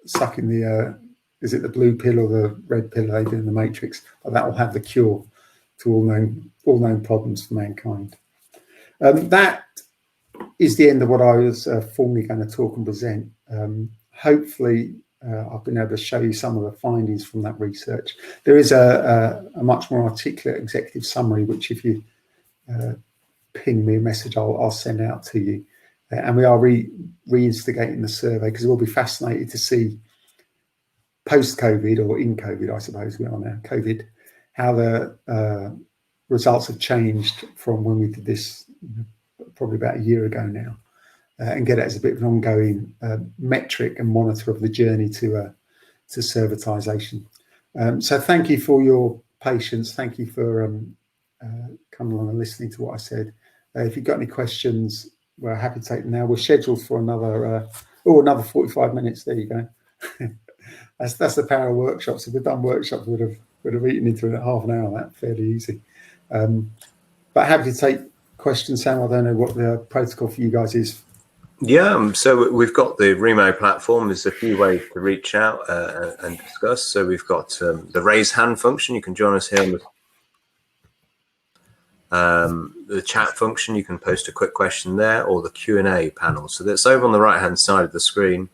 sucking the is it the blue pill or the red pill they do in the Matrix? But that will have the cure to all known problems for mankind. That is the end of what I was formally going to talk and present. Hopefully, I've been able to show you some of the findings from that research. There is a much more articulate executive summary, which if you ping me a message, I'll send out to you. And we are reinstigating the survey, because we'll be fascinated to see post-COVID, or in COVID, I suppose we are now, COVID, how the results have changed from when we did this probably about a year ago now, and get it as a bit of an ongoing metric and monitor of the journey to servitization. So thank you for your patience. Thank you for coming along and listening to what I said. If you've got any questions, we're happy to take them now. We're scheduled for another 45 minutes. There you go. That's the power of workshops. If we'd done workshops, we'd have eaten into it at half an hour. That fairly easy. But happy to take questions, Sam. I don't know what the protocol for you guys is. Yeah, so we've got the Remo platform. There's a few ways to reach out and discuss. So we've got the raise hand function. You can join us here on the chat function. You can post a quick question there, or the Q&A panel. So that's over on the right-hand side of the screen.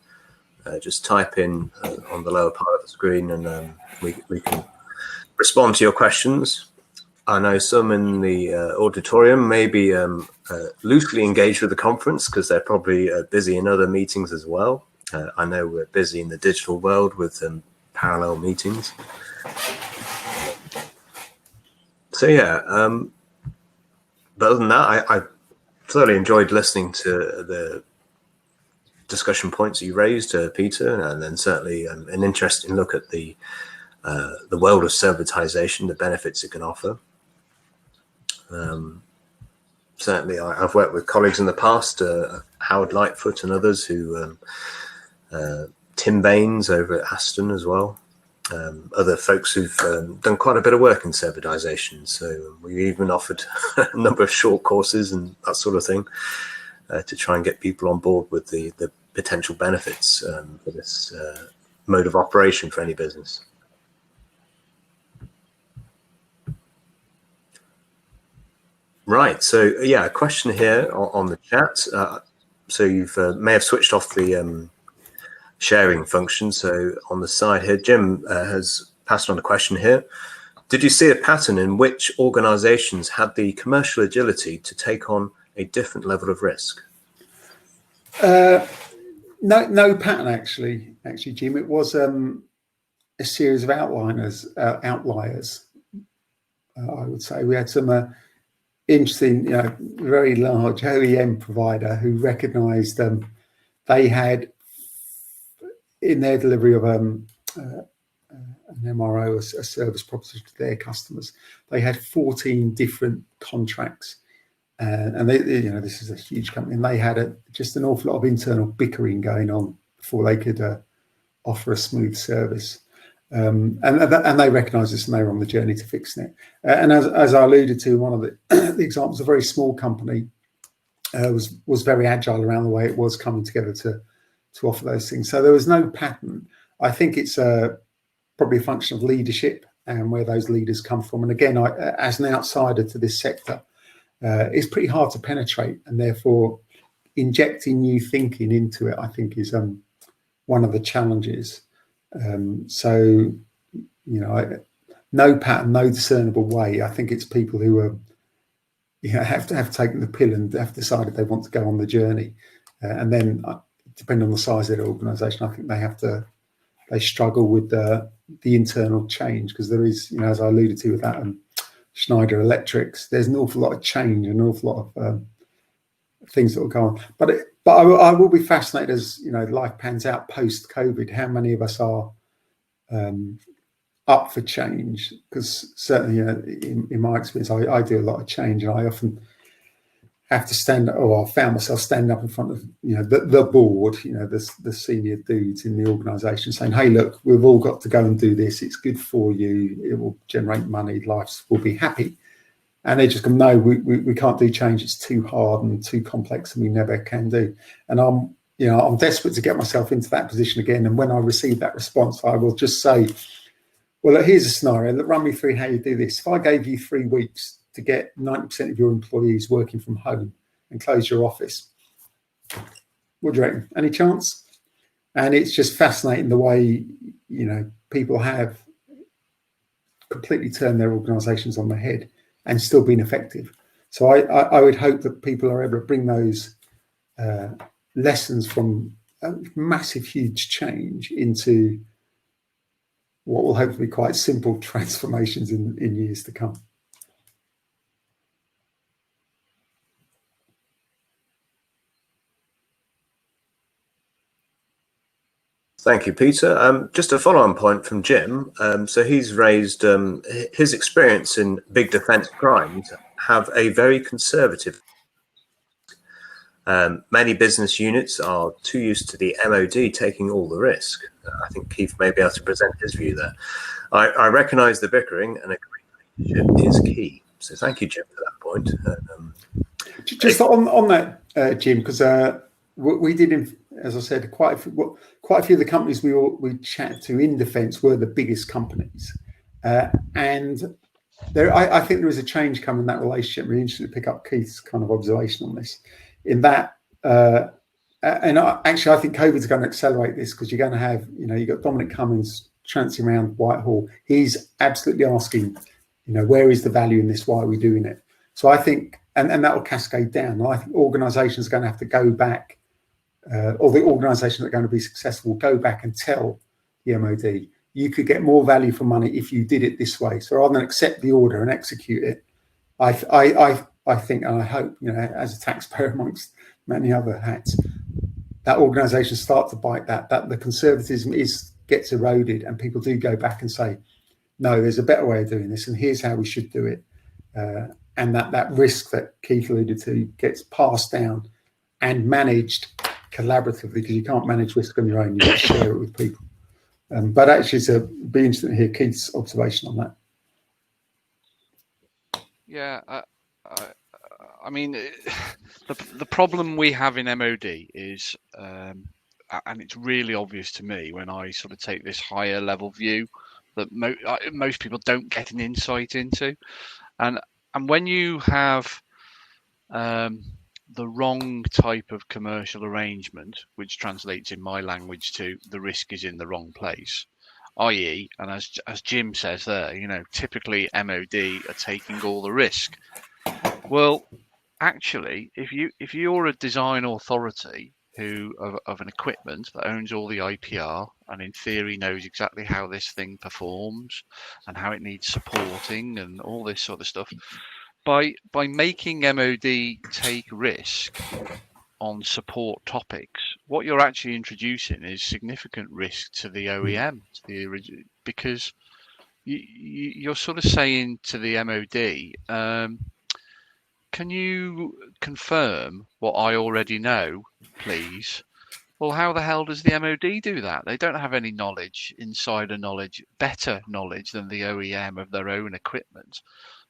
Just type in on the lower part of the screen, and we can respond to your questions. I know some in the auditorium may be loosely engaged with the conference because they're probably busy in other meetings as well. I know we're busy in the digital world with parallel meetings. So yeah, but other than that, I thoroughly enjoyed listening to the discussion points you raised, Peter, and then certainly an interesting look at the world of servitization, the benefits it can offer. Certainly, I've worked with colleagues in the past, Howard Lightfoot and others, who Tim Baines over at Aston as well. Other folks who've done quite a bit of work in servitization. So we even offered a number of short courses and that sort of thing to try and get people on board with the potential benefits for this mode of operation for any business. Right, so yeah, a question here on the chat. So you've may have switched off the sharing function. So on the side here, Jim has passed on a question here. Did you see a pattern in which organizations had the commercial agility to take on a different level of risk? No pattern actually, Jim. It was a series of outliers. I would say we had some interesting, very large OEM provider who recognised they had in their delivery of an MRO, a service proposition to their customers, they had 14 different contracts, and they, this is a huge company, and they had just an awful lot of internal bickering going on before they could offer a smooth service. And they recognised this, and they were on the journey to fixing it. And as I alluded to, one of the examples, a very small company was very agile around the way it was coming together to offer those things. So there was no pattern. I think it's probably a function of leadership and where those leaders come from. And again, as an outsider to this sector, it's pretty hard to penetrate, and therefore injecting new thinking into it, I think, is one of the challenges. So, no pattern, no discernible way. I think it's people who are, have taken the pill and have decided they want to go on the journey, and then depending on the size of their organisation, I think they struggle with the internal change, because there is, as I alluded to with that Schneider Electrics, there's an awful lot of change, an awful lot of things that will go on. But I will be fascinated as life pans out post COVID, how many of us are up for change, because certainly in my experience, I do a lot of change, and I often have to stand up, or I found myself standing up in front of the board, the senior dudes in the organisation, saying, hey, look, we've all got to go and do this, it's good for you, it will generate money, lives will be happy. And they just go, no, we can't do change, it's too hard and too complex, and we never can do. And I'm desperate to get myself into that position again. And when I receive that response, I will just say, well, look, here's a scenario. Look, run me through how you do this. If I gave you 3 weeks to get 90% of your employees working from home and close your office, what do you reckon? Any chance? And it's just fascinating the way, people have completely turned their organisations on their head and still been effective. So I would hope that people are able to bring those lessons from a massive, huge change into what will hopefully be quite simple transformations in years to come. Thank you, Peter. Just a follow-on point from Jim. So he's raised his experience in big defence primes have a very conservative Many business units are too used to the MOD taking all the risk. I think Keith may be able to present his view there. I recognise the bickering and agree leadership is key. So thank you, Jim, for that point. Just on that, Jim, because we did, as I said, quite a few of the companies we chatted to in defence were the biggest companies, and I think there is a change coming in that relationship. I'm really interested to pick up Keith's kind of observation on this. In that, actually, I think COVID's going to accelerate this, because you're going to have, you've got Dominic Cummings trancing around Whitehall. He's absolutely asking, where is the value in this? Why are we doing it? So I think, and that will cascade down. I think organisations are going to have to go back, or the organisations that are going to be successful will go back and tell the MOD, you could get more value for money if you did it this way. So rather than accept the order and execute it, I think, and I hope, as a taxpayer amongst many other hats, that organisations start to bite that the conservatism gets eroded, and people do go back and say, no, there's a better way of doing this, and here's how we should do it. And that risk that Keith alluded to gets passed down and managed collaboratively, because you can't manage risk on your own. You have to share it with people. But actually, it'd be interesting to hear Keith's observation on that. Yeah, I mean, the problem we have in MOD is, and it's really obvious to me when I sort of take this higher level view that most people don't get an insight into, and when you have the wrong type of commercial arrangement, which translates in my language to the risk is in the wrong place, i.e., and as Jim says there, typically MOD are taking all the risk. Well, actually, if you're a design authority of an equipment that owns all the IPR and in theory knows exactly how this thing performs and how it needs supporting and all this sort of stuff, by making MOD take risk on support topics, what you're actually introducing is significant risk to the OEM, because you're sort of saying to the MOD, can you confirm what I already know, please? Well, how the hell does the MOD do that? They don't have any knowledge, insider knowledge, better knowledge than the OEM of their own equipment.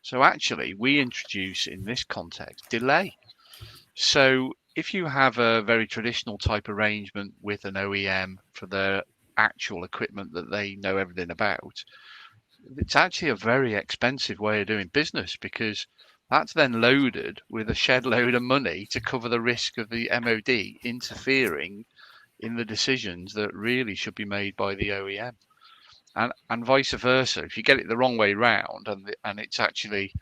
So actually, we introduce in this context delay. So if you have a very traditional type arrangement with an OEM for their actual equipment that they know everything about, it's actually a very expensive way of doing business, because that's then loaded with a shed load of money to cover the risk of the MOD interfering in the decisions that really should be made by the OEM, and vice versa. If you get it the wrong way round, and it's actually,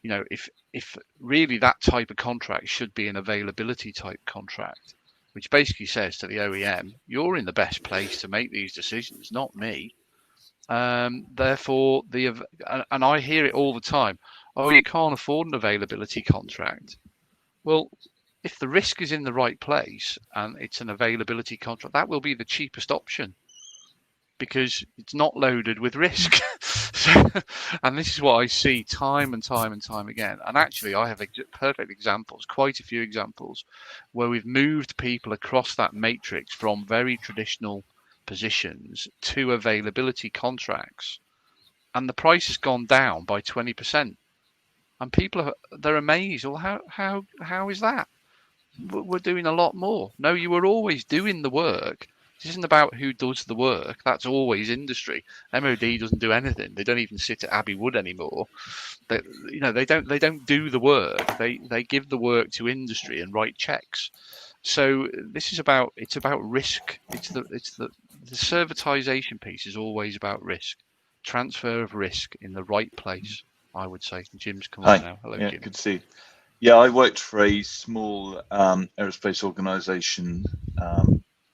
if really that type of contract should be an availability type contract, which basically says to the OEM, you're in the best place to make these decisions, not me. Therefore, and I hear it all the time. Oh, you can't afford an availability contract. Well, if the risk is in the right place and it's an availability contract, that will be the cheapest option, because it's not loaded with risk. And this is what I see time and time and time again. And actually, I have perfect examples, quite a few examples, where we've moved people across that matrix from very traditional positions to availability contracts, and the price has gone down by 20%. And people they're amazed. Well, how is that? We're doing a lot more. No, you were always doing the work. This isn't about who does the work. That's always industry. MOD doesn't do anything. They don't even sit at Abbey Wood anymore. They don't do the work. They give the work to industry and write checks. So it's about risk. It's the servitization piece is always about risk, transfer of risk in the right place, I would say. Jim's come on now. Hello, yeah, Jim. good to see you. Yeah, I worked for a small aerospace organisation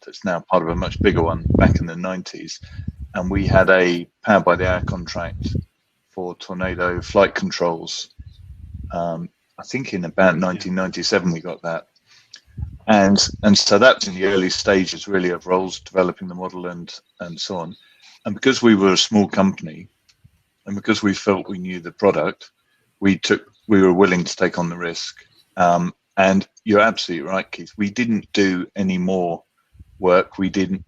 that's now part of a much bigger one back in the 90s. And we had a power by the hour contract for Tornado flight controls. I think in about 1997 we got that. And so that's in the early stages really of Rolls developing the model and so on. And because we were a small company, and because we felt we knew the product, we were willing to take on the risk. And you're absolutely right, Keith. We didn't do any more work. We didn't.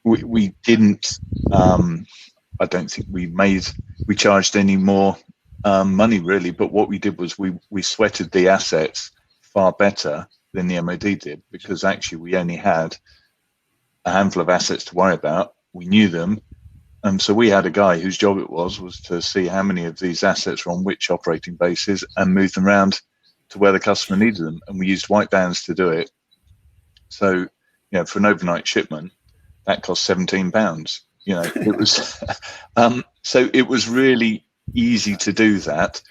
We didn't. I don't think we charged any more money really. But what we did was we sweated the assets far better than the MOD did, because actually we only had a handful of assets to worry about. We knew them. So we had a guy whose job it was to see how many of these assets were on which operating bases and move them around to where the customer needed them. And we used white vans to do it. So, for an overnight shipment, that cost £17. It was, so it was really easy to do that.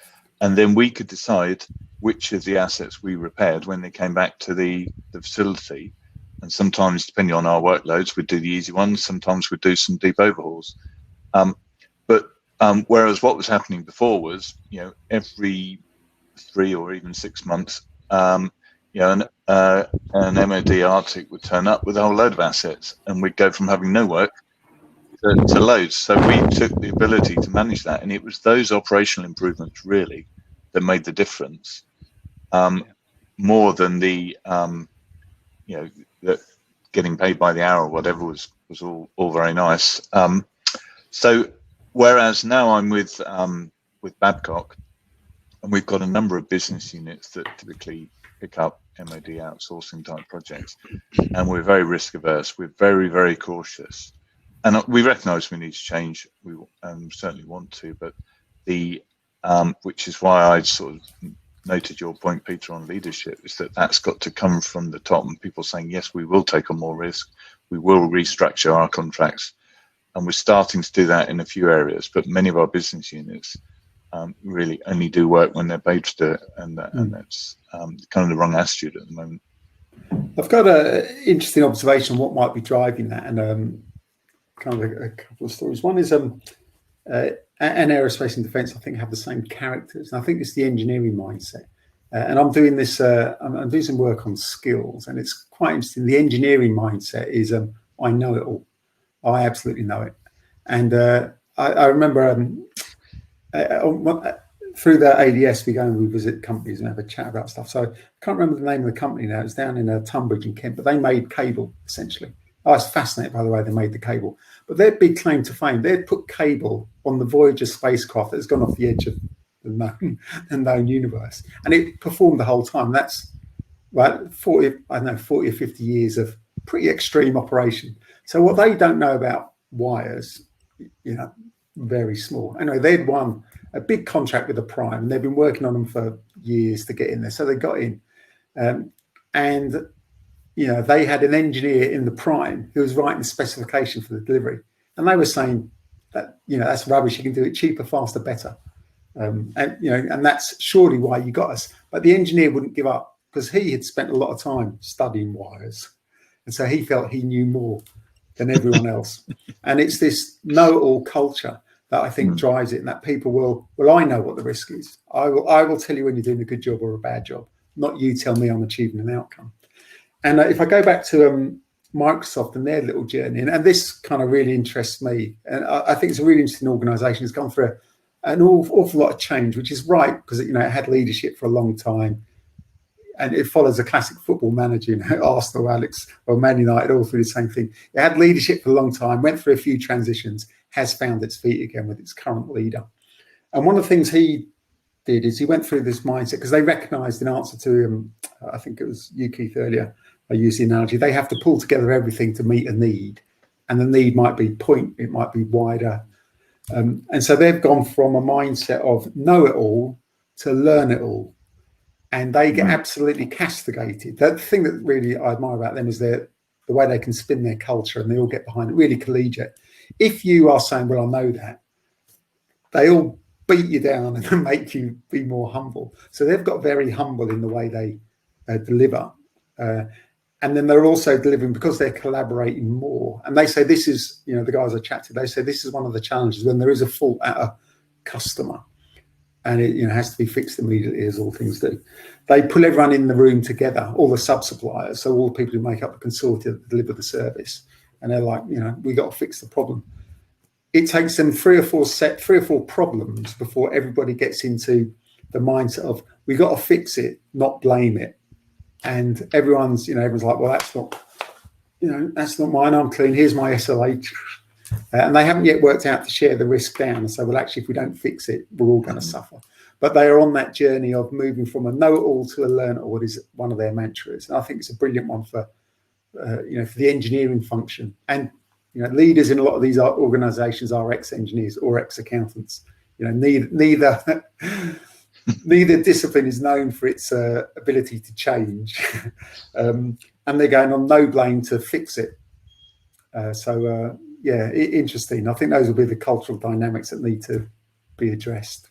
And then we could decide which of the assets we repaired when they came back to the facility. And sometimes, depending on our workloads, we'd do the easy ones. Sometimes we'd do some deep overhauls. Whereas what was happening before was, every 3 or even 6 months, an MOD Arctic would turn up with a whole load of assets, and we'd go from having no work to loads. So we took the ability to manage that, and it was those operational improvements really that made the difference, more than the that getting paid by the hour or whatever was all very nice. So whereas now I'm with Babcock, and we've got a number of business units that typically pick up MOD outsourcing type projects, and we're very risk averse. We're very, very cautious, and we recognise we need to change. We certainly want to, but which is why I sort of noted your point, Peter, on leadership, is that's got to come from the top, and people saying, yes, we will take on more risk, we will restructure our contracts, and we're starting to do that in a few areas, but many of our business units really only do work when they're paid to do it, and that's kind of the wrong attitude at the moment. I've got an interesting observation on what might be driving that, and kind of a couple of stories. One is and aerospace and defence, I think, have the same characters. And I think it's the engineering mindset. And I'm doing this, I'm doing some work on skills, and it's quite interesting. The engineering mindset is, I know it all. I absolutely know it. And I remember through the ADS, we go and we visit companies and have a chat about stuff. So I can't remember the name of the company now. It's down in Tunbridge in Kent, but they made cable, essentially. I was fascinated by the way they made the cable. But their big claim to fame, they'd put cable on the Voyager spacecraft that's gone off the edge of the known universe. And it performed the whole time. That's 40 or 50 years of pretty extreme operation. So what they don't know about wires, very small. Anyway, they'd won a big contract with the Prime, and they've been working on them for years to get in there. So they got in. And they had an engineer in the Prime who was writing the specification for the delivery. And they were saying that, that's rubbish. You can do it cheaper, faster, better. And that's surely why you got us. But the engineer wouldn't give up, because he had spent a lot of time studying wires. And so he felt he knew more than everyone else. And it's this know-it-all culture that I think drives it, and that people will, I know what the risk is. I will tell you when you're doing a good job or a bad job, not you tell me I'm achieving an outcome. And if I go back to Microsoft and their little journey, and this kind of really interests me, and I think it's a really interesting organisation. It's gone through an awful lot of change, which is right, because it had leadership for a long time, and it follows a classic football manager, Arsenal, Alex, or Man United, all through the same thing. It had leadership for a long time, went through a few transitions, has found its feet again with its current leader. And one of the things he did is he went through this mindset, because they recognised, in answer to I think it was you, Keith, earlier, I used the analogy, they have to pull together everything to meet a need, and the need might be it might be wider. And so they've gone from a mindset of know it all to learn it all, and they get absolutely castigated. The thing that really I admire about them is the way they can spin their culture, and they all get behind it, really collegiate. If you are saying, well, I know that, they all beat you down and make you be more humble. So they've got very humble in the way they deliver. And then they're also delivering because they're collaborating more. And they say this is, the guys I chat to, they say this is one of the challenges when there is a fault at a customer, and it has to be fixed immediately, as all things do. They pull everyone in the room together, all the sub-suppliers, so all the people who make up the consortium that deliver the service. And they're like, we got to fix the problem. It takes them three or four problems before everybody gets into the mindset of we got to fix it, not blame it. And everyone's like, well, that's not mine. I'm clean. Here's my SLA. And they haven't yet worked out to share the risk down and say, well, actually, if we don't fix it, we're all going to suffer. But they are on that journey of moving from a know-it-all to a learn-it-all is one of their mantras. And I think it's a brilliant one for the engineering function. And leaders in a lot of these organisations are ex-engineers or ex-accountants. Neither discipline is known for its ability to change, and they're going on no blame to fix it. Interesting. I think those will be the cultural dynamics that need to be addressed.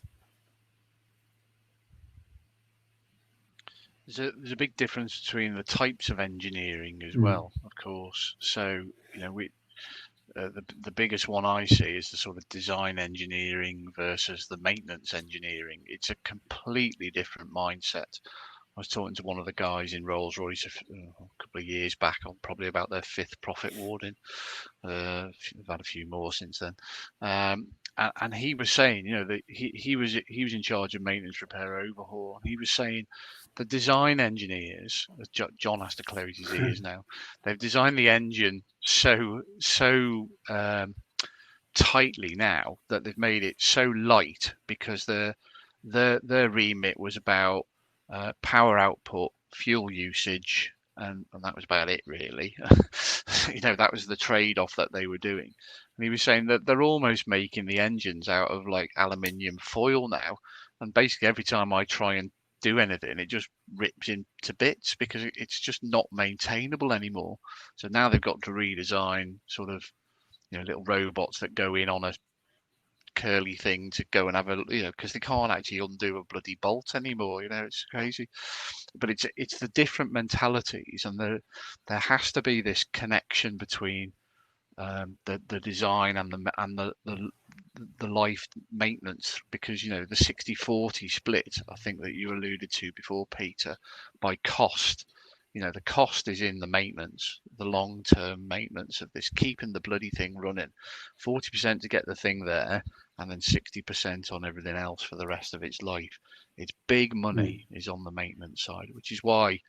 There's a big difference between the types of engineering as well, of course. So the biggest one I see is the sort of design engineering versus the maintenance engineering. It's a completely different mindset. I was talking to one of the guys in Rolls-Royce a couple of years back on probably about their 5th profit warning. I've had a few more since then. And he was saying, that he was in charge of maintenance, repair, overhaul. And he was saying the design engineers, John has to close his ears now. They've designed the engine so tightly now that they've made it so light because their remit was about power output, fuel usage, and that was about it really. That was the trade-off that they were doing. And he was saying that they're almost making the engines out of like aluminium foil now, and basically every time I try and do anything, it just rips into bits because it's just not maintainable anymore. So now they've got to redesign sort of little robots that go in on a curly thing to go and have a because they can't actually undo a bloody bolt anymore. It's crazy. But it's the different mentalities, and there has to be this connection between the design and the life maintenance, because the 60-40 split I think that you alluded to before, Peter, by cost. The cost is in the maintenance, the long-term maintenance of this, keeping the bloody thing running. 40% to get the thing there, and then 60% on everything else for the rest of its life. It's big money is on the maintenance side, which is why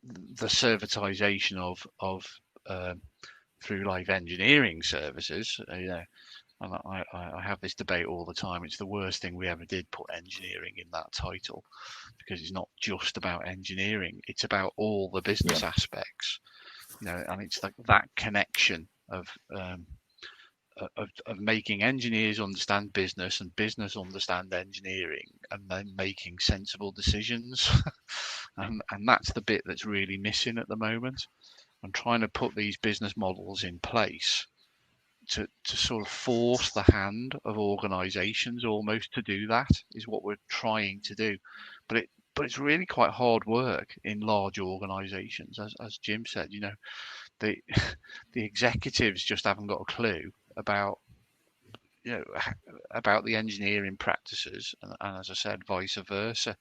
the servitization of through life engineering services, and I have this debate all the time. It's the worst thing we ever did, put engineering in that title, because it's not just about engineering, it's about all the business aspects, and it's like that connection of making engineers understand business and business understand engineering, and then making sensible decisions. and that's the bit that's really missing at the moment. I'm trying to put these business models in place to sort of force the hand of organizations almost to do that, is what we're trying to do. But it's really quite hard work in large organizations, as Jim said. The executives just haven't got a clue about about the engineering practices, and as I said, vice versa.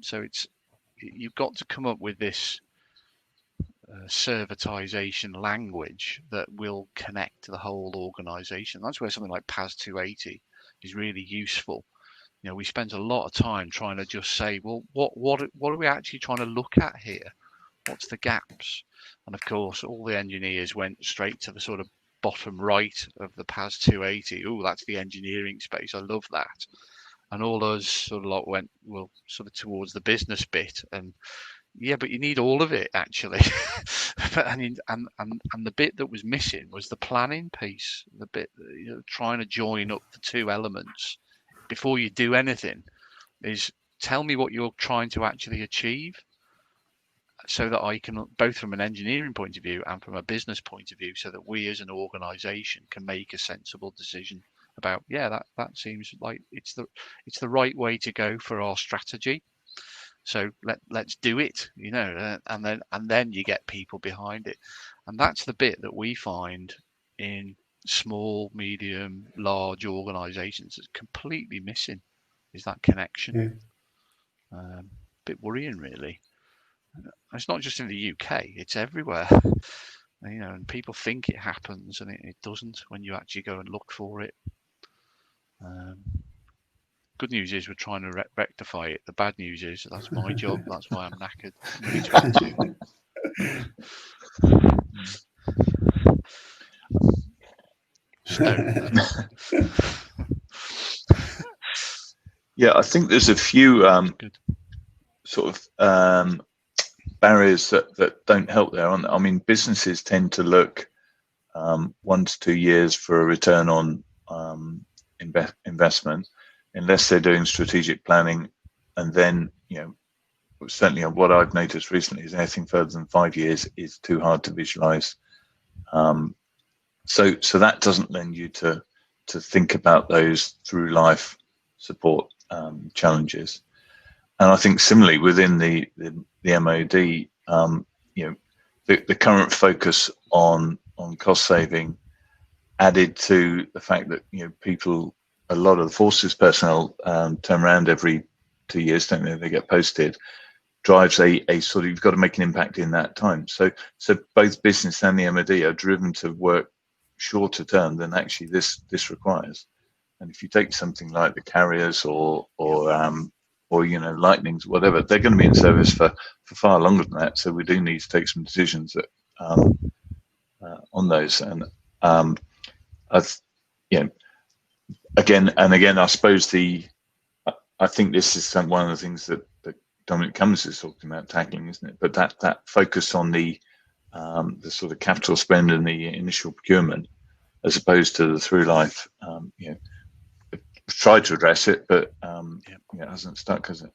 So you've got to come up with this servitization language that will connect the whole organization. That's where something like PAS 280 is really useful. We spent a lot of time trying to just say, well, what are we actually trying to look at here? What's the gaps? And of course, all the engineers went straight to the sort of bottom right of the PAS 280. Oh, that's the engineering space. I love that. And all us sort of went, well, sort of towards the business bit. And yeah, but you need all of it actually. and the bit that was missing was the planning piece. The bit, trying to join up the two elements before you do anything is tell me what you're trying to actually achieve, so that I can, both from an engineering point of view and from a business point of view, so that we as an organization can make a sensible decision about, that seems like it's the right way to go for our strategy. So let's do it, and then you get people behind it. And that's the bit that we find in small, medium, large organizations that's completely missing, is that connection. Bit worrying really. It's not just in the UK, it's everywhere. And people think it happens, and it doesn't when you actually go and look for it. good news is we're trying to rectify it. The bad news is that's my job. That's why I'm knackered. Nearly 22. Yeah, I think there's a few sort of barriers that don't help there. I mean, businesses tend to look 1 to 2 years for a return on investment, unless they're doing strategic planning. And then, certainly what I've noticed recently is anything further than 5 years is too hard to visualize. So that doesn't lend you to think about those through life support challenges. And I think similarly within the MOD, the current focus on cost saving, added to the fact that people, a lot of the forces personnel turn around every 2 years, don't they? They get posted, drives a sort of, you've got to make an impact in that time. So both business and the MOD are driven to work shorter term than actually this requires. And if you take something like the carriers or lightnings, whatever, they're going to be in service for far longer than that. So we do need to take some decisions that on those. And again, I suppose I think this is one of the things that Dominic Cummins is talking about tackling, isn't it? But that focus on the sort of capital spend and the initial procurement, as opposed to the through life, tried to address it, but it hasn't stuck, has it?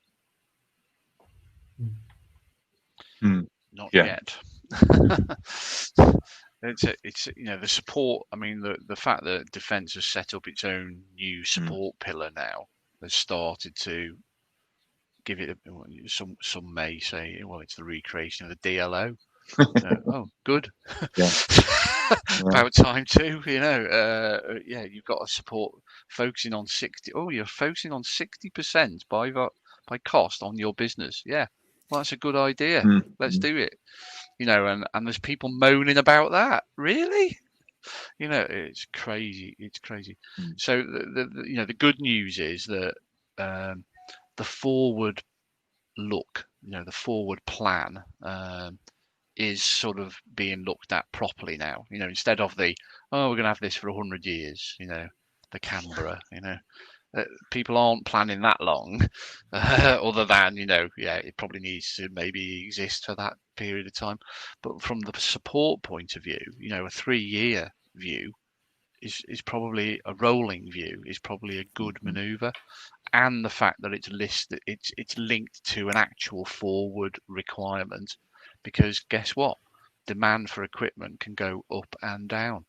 Not yet. It's the support. I mean, the fact that Defence has set up its own new support pillar now has started to give it. Some may say, well, it's the recreation of the DLO. Oh, good. Yeah. About time too. You've got to support focusing on 60. Oh, you're focusing on 60% by cost on your business. Yeah, well, that's a good idea. Let's do it. And there's people moaning about that. Really? It's crazy. It's crazy. So the good news is that the forward look, the forward plan, is sort of being looked at properly now. Instead of we're going to have this for 100 years. The Canberra. People aren't planning that long, other than it probably needs to maybe exist for that period of time. But from the support point of view, a 3-year view is probably a rolling view is probably a good manoeuvre, and the fact that it's linked to an actual forward requirement, because guess what? Demand for equipment can go up and down.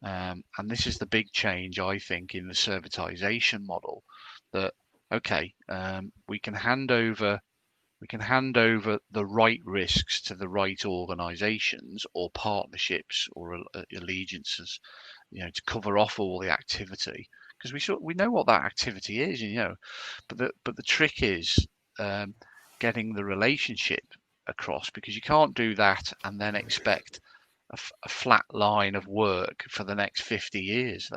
And this is the big change, I think, in the servitization model, that we can hand over the right risks to the right organizations or partnerships or allegiances, to cover off all the activity, because we know what that activity is, but the trick is getting the relationship across, because you can't do that and then expect a flat line of work for the next 50 years.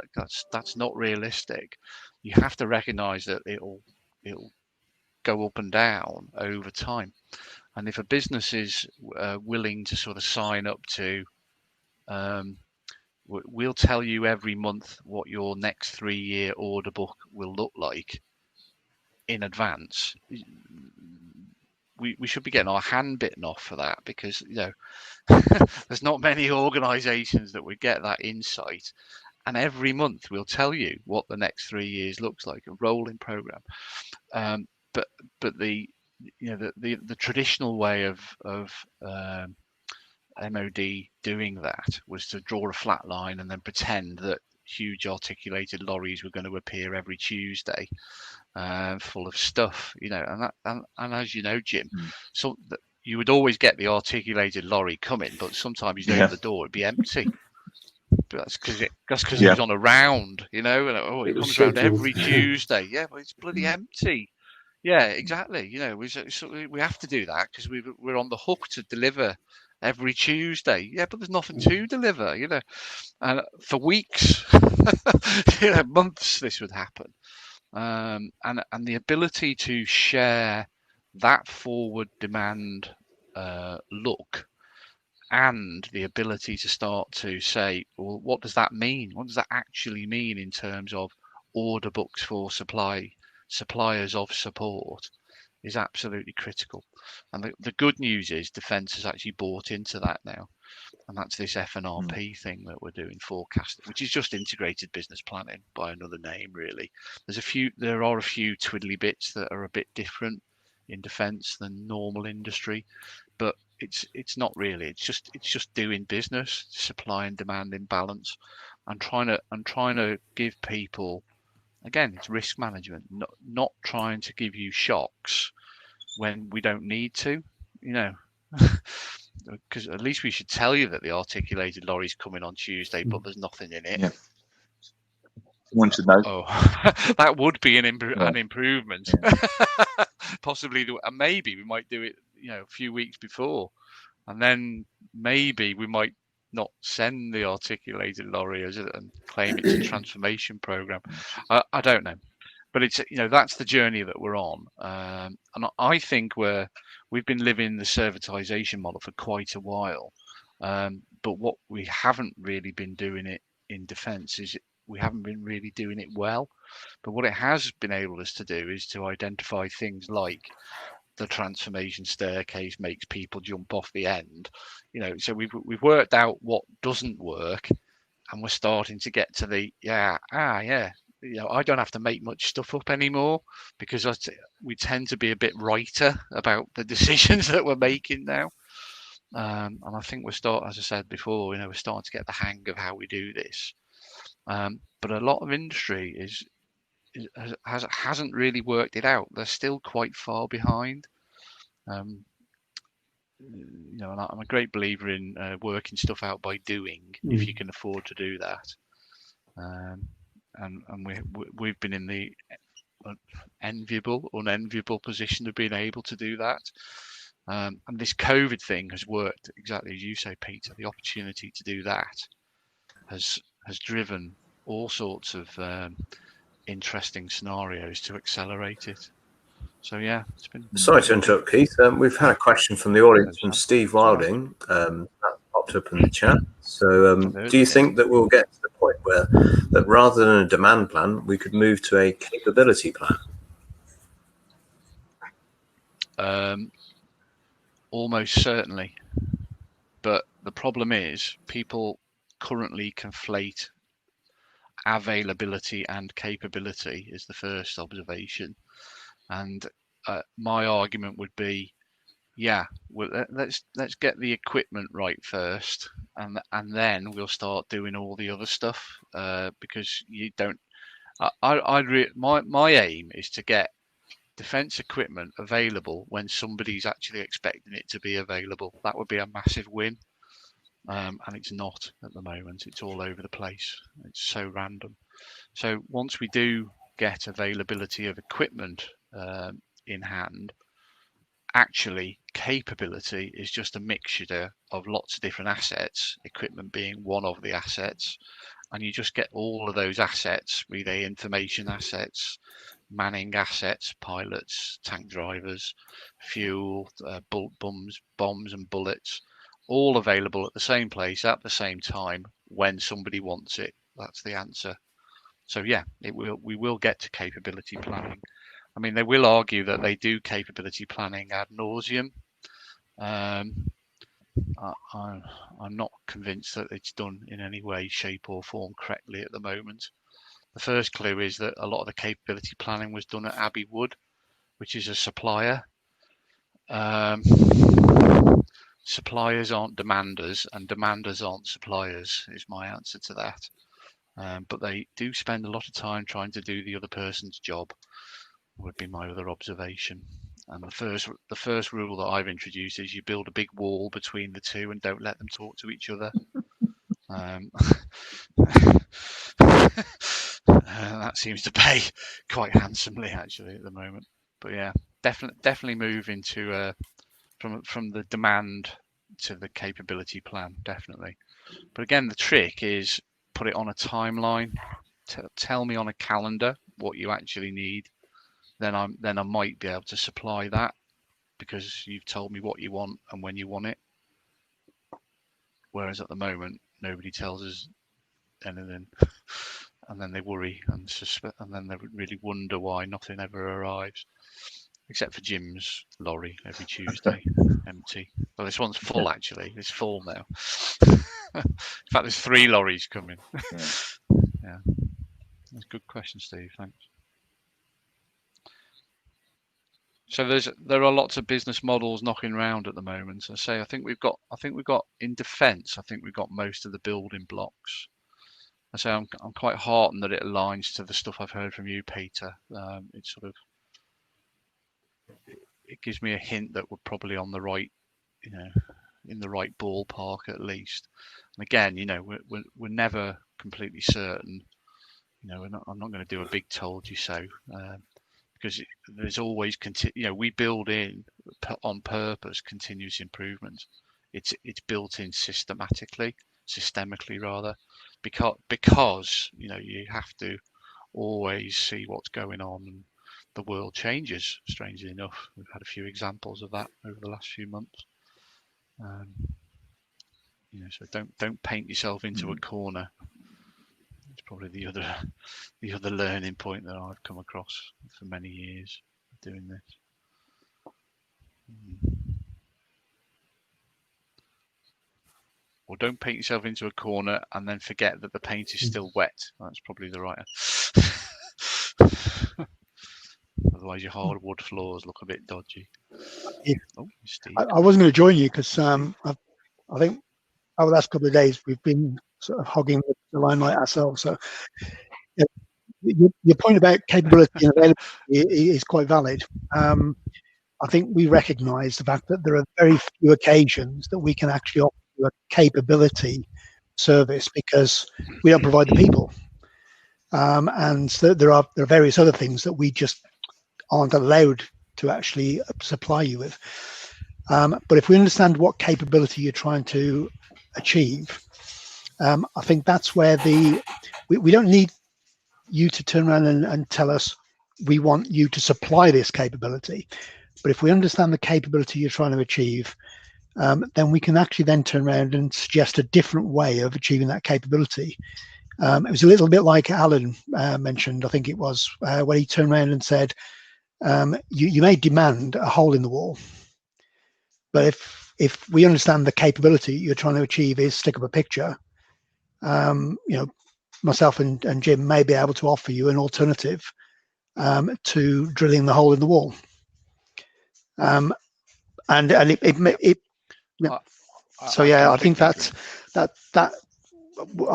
That's not realistic. You have to recognize that it'll go up and down over time. And if a business is willing to sort of sign up to, we'll tell you every month what your next 3-year order book will look like in advance, we should be getting our hand bitten off for that, because there's not many organizations that would get that insight. And every month we'll tell you what the next 3 years looks like, a rolling program. But the traditional way of MOD doing that was to draw a flat line and then pretend that huge articulated lorries were going to appear every Tuesday, full of stuff, and as you know, Jim, so you would always get the articulated lorry coming, but sometimes you'd open the door, it'd be empty. But that's because it was on a round, and it comes around every Tuesday. Yeah, but it's bloody empty. Yeah, exactly. We have to do that because we're on the hook to deliver every Tuesday. Yeah, but there's nothing to deliver, and for weeks, months, this would happen. and the ability to share that forward demand look, and the ability to start to say, well, what does that mean? What does that actually mean in terms of order books for suppliers of support, is absolutely critical. And the good news is Defence has actually bought into that now. And that's this FNRP thing that we're doing, forecasting, which is just integrated business planning by another name, really. There are a few twiddly bits that are a bit different in defence than normal industry, but it's not really. It's just doing business, supply and demand in balance, and trying to give people, again, it's risk management, not trying to give you shocks when we don't need to, you know. Because at least we should tell you that the articulated lorry's coming on Tuesday, but there's nothing in it. Yeah. Someone should know. Oh, that would be an improvement. Yeah. Possibly, and maybe we might do it, a few weeks before, and then maybe we might not send the articulated lorry and claim it's a transformation program. I don't know. But it's, that's the journey that we're on, and I think we've been living the servitization model for quite a while, but what we haven't really been doing it in defence is we haven't been really doing it well. But what it has been able us to do is to identify things like the transformation staircase makes people jump off the end, so we've worked out what doesn't work, and we're starting to get to the I don't have to make much stuff up anymore, because we tend to be a bit righter about the decisions that we're making now. And I think as I said before, we're starting to get the hang of how we do this. But a lot of industry hasn't really worked it out. They're still quite far behind. And I'm a great believer in working stuff out by doing, if you can afford to do that. And we've been in the unenviable position of being able to do that. And this COVID thing has worked exactly as you say, Peter. The opportunity to do that has driven all sorts of interesting scenarios to accelerate it. So yeah, it's been. Sorry to interrupt, Keith. We've had a question from the audience from Steve Wilding. That popped up in the chat. So, do you think that we'll get to the point where that rather than a demand plan, we could move to a capability plan? Almost certainly. But the problem is people currently conflate availability and capability is the first observation. And my argument would be, let's get the equipment right first, and then we'll start doing all the other stuff. Because you don't. My aim is to get defence equipment available when somebody's actually expecting it to be available. That would be a massive win, and it's not at the moment. It's all over the place. It's so random. So once we do get availability of equipment in hand, actually capability is just a mixture of lots of different assets, equipment being one of the assets, and you just get all of those assets, be they information assets, manning assets, pilots, tank drivers, fuel, bombs and bullets, all available at the same place at the same time when somebody wants it. That's the answer. So yeah, we will get to capability planning. I mean, they will argue that they do capability planning ad nauseum. I'm not convinced that it's done in any way, shape or form correctly at the moment. The first clue is that a lot of the capability planning was done at Abbey Wood, which is a supplier. Suppliers aren't demanders, and demanders aren't suppliers, is my answer to that. But they do spend a lot of time trying to do the other person's job, would be my other observation. And the first rule that I've introduced is you build a big wall between the two and don't let them talk to each other. That seems to pay quite handsomely actually at the moment. But yeah, definitely move into from the demand to the capability plan, definitely. But again, the trick is put it on a timeline tell me on a calendar what you actually need, then I might be able to supply that, because you've told me what you want and when you want it. Whereas at the moment, nobody tells us anything, and then they worry and suspect, and then they really wonder why nothing ever arrives, except for Jim's lorry every Tuesday, empty. Well, this one's full actually. It's full now. In fact, there's 3 lorries coming. Yeah, that's a good question, Steve. Thanks. So there are lots of business models knocking around at the moment. So I think we've got in defence, I think we've got most of the building blocks. I say I'm quite heartened that it aligns to the stuff I've heard from you, Peter. It's sort of, it gives me a hint that we're probably on the right, in the right ballpark at least. And again, we're never completely certain. I'm not going to do a big told you so, because there's always we build in on purpose continuous improvement. It's built in systemically rather, because you have to always see what's going on, and the world changes, strangely enough. We've had a few examples of that over the last few months. So don't paint yourself into a corner. It's probably the other learning point that I've come across for many years doing this. Or don't paint yourself into a corner and then forget that the paint is still wet. That's probably the right. Otherwise, your hardwood floors look a bit dodgy. Yeah. Oh, Steve. I wasn't going to join you because I think over the last couple of days we've been sort of hogging the limelight ourselves. So your point about capability and availability is quite valid. I think we recognise the fact that there are very few occasions that we can actually offer a capability service because we don't provide the people, and there are various other things that we just aren't allowed to actually supply you with. But if we understand what capability you're trying to achieve, I think that's where we don't need you to turn around and tell us we want you to supply this capability. But if we understand the capability you're trying to achieve, then we can actually then turn around and suggest a different way of achieving that capability. It was a little bit like Alan mentioned, I think it was, when he turned around and said, you may demand a hole in the wall, but if we understand the capability you're trying to achieve is stick up a picture, myself and Jim may be able to offer you an alternative to drilling the hole in the wall. I think I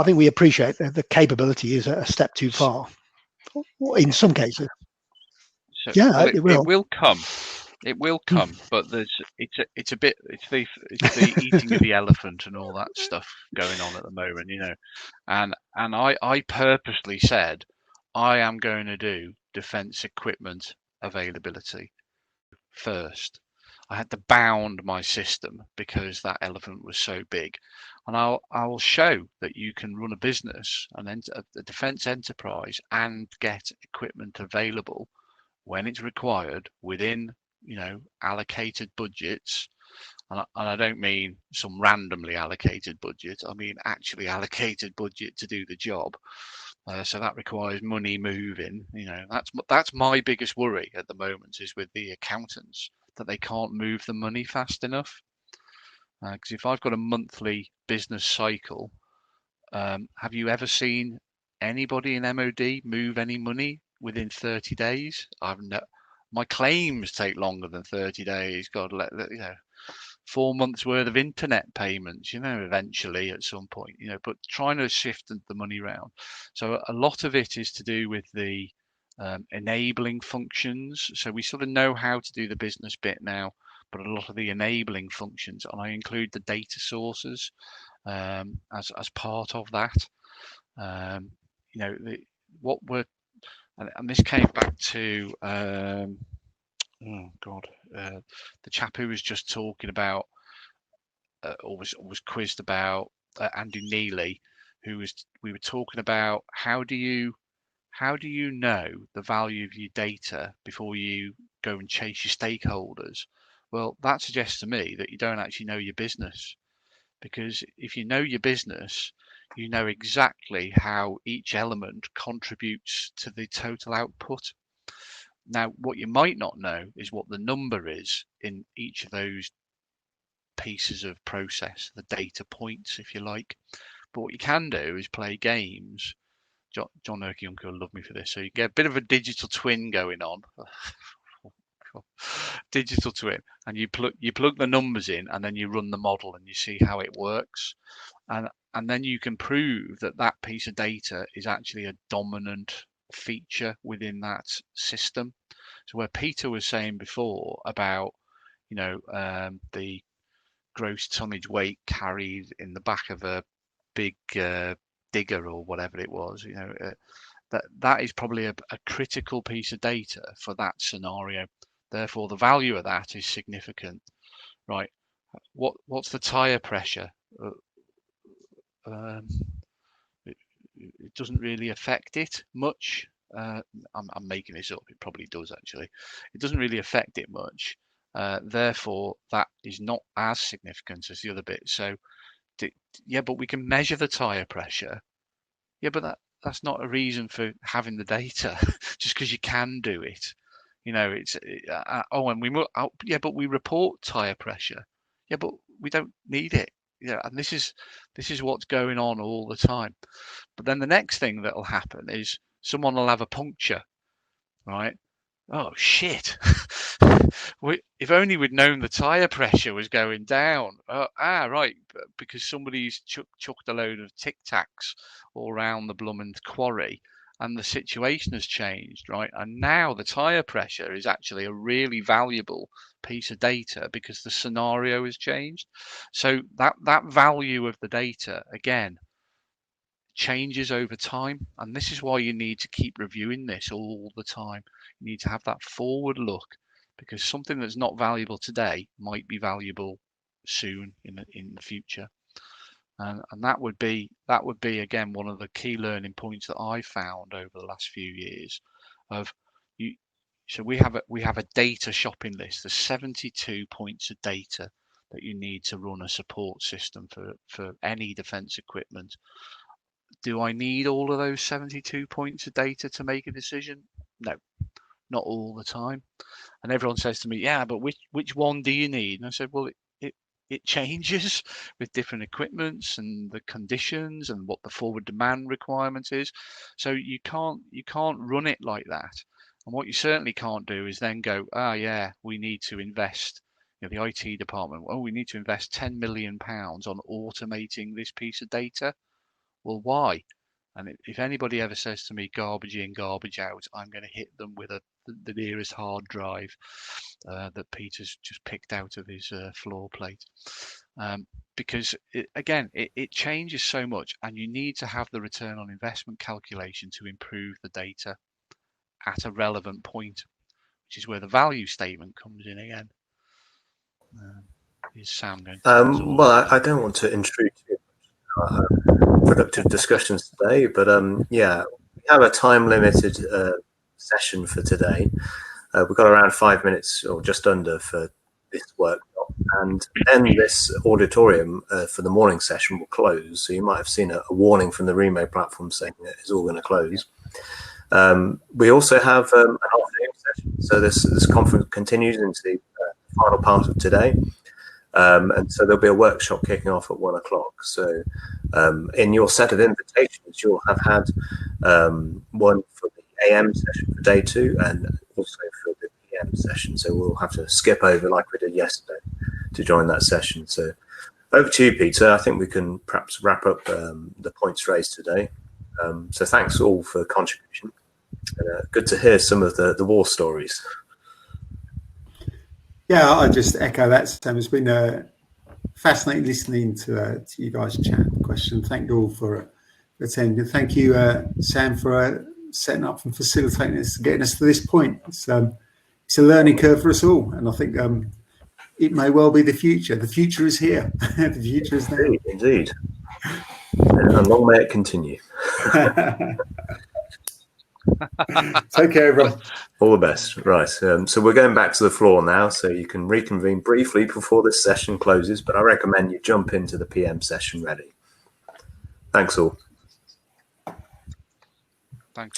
think we appreciate that the capability is a step too far in some cases. So, yeah, it will come. It will come, but it's the eating of the elephant and all that stuff going on at the moment, and I purposely said I am going to do defence equipment availability first. I had to bound my system because that elephant was so big, and I will show that you can run a business and a defence enterprise and get equipment available when it's required within allocated budgets, and I don't mean some randomly allocated budget. I mean actually allocated budget to do the job. So that requires money moving. That's my biggest worry at the moment, is with the accountants, that they can't move the money fast enough. Because if I've got a monthly business cycle, have you ever seen anybody in MOD move any money within 30 days? My claims take longer than 30 days. God, 4 months worth of internet payments, eventually at some point, but trying to shift the money around. So a lot of it is to do with the enabling functions. So we sort of know how to do the business bit now, but a lot of the enabling functions, and I include the data sources as part of that. And this came back to the chap who was just talking about, or was quizzed about, Andrew Neely, we were talking about how do you how do you know the value of your data before you go and chase your stakeholders? Well, that suggests to me that you don't actually know your business, because if you know your business, you know exactly how each element contributes to the total output. Now, what you might not know is what the number is in each of those pieces of process, the data points, if you like. But what you can do is play games. John Erkey will love me for this. So you get a bit of a digital twin going on. Digital twin, and you plug the numbers in, and then you run the model, and you see how it works, and then you can prove that that piece of data is actually a dominant feature within that system. So where Peter was saying before about, the gross tonnage weight carried in the back of a big digger or whatever it was, that is probably a critical piece of data for that scenario. Therefore, the value of that is significant, right? What's the tire pressure? It doesn't really affect it much. I'm making this up. It probably does actually. It doesn't really affect it much. Therefore, that is not as significant as the other bit. So, yeah, but we can measure the tire pressure. Yeah, but that's not a reason for having the data just because you can do it. But we report tire pressure. Yeah, but we don't need it. Yeah, and this is what's going on all the time. But then the next thing that'll happen is someone will have a puncture, right? Oh shit! If only we'd known the tire pressure was going down. Right, because somebody's chucked a load of Tic Tacs all around the blooming quarry, and the situation has changed, right? And now the tire pressure is actually a really valuable piece of data because the scenario has changed. So that value of the data again changes over time, and this is why you need to keep reviewing this all the time. You need to have that forward look, because something that's not valuable today might be valuable soon in the future. And that would be again one of the key learning points that I found over the last few years. So we have a data shopping list. There's 72 points of data that you need to run a support system for any defence equipment. Do I need all of those 72 points of data to make a decision? No, not all the time. And everyone says to me, yeah, but which one do you need? And I said, well, it changes with different equipments and the conditions and what the forward demand requirement is. So you can't run it like that. And what you certainly can't do is then go, we need to invest, the IT department, we need to invest £10 million on automating this piece of data. Well, why? And if anybody ever says to me, garbage in, garbage out, I'm going to hit them with the nearest hard drive that Peter's just picked out of his floor plate. Because, it changes so much, and you need to have the return on investment calculation to improve the data at a relevant point, which is where the value statement comes in again. Is Sam going to well, I don't want to intrude productive discussions today, but we have a time limited session for today. We've got around 5 minutes or just under for this workshop, and then this auditorium for the morning session will close. So you might have seen a warning from the Remo platform saying that it's all going to close. We also have an afternoon session, so this conference continues into the final part of today. And so there'll be a workshop kicking off at 1 o'clock. So in your set of invitations, you'll have had one for the AM session for day 2 and also for the PM session. So we'll have to skip over like we did yesterday to join that session. So over to you, Peter. I think we can perhaps wrap up the points raised today. So thanks all for contribution. Good to hear some of the war stories. Yeah, I just echo that, Sam. It's been fascinating listening to you guys chat and question. Thank you all for attending. Thank you, Sam, for setting up and facilitating us, getting us to this point. It's a learning curve for us all, and I think it may well be the future. The future is here. The future is now. Indeed. And long may it continue. Take care, everyone. All the best. Right. So we're going back to the floor now, so you can reconvene briefly before this session closes, but I recommend you jump into the PM session ready. Thanks all. Thanks.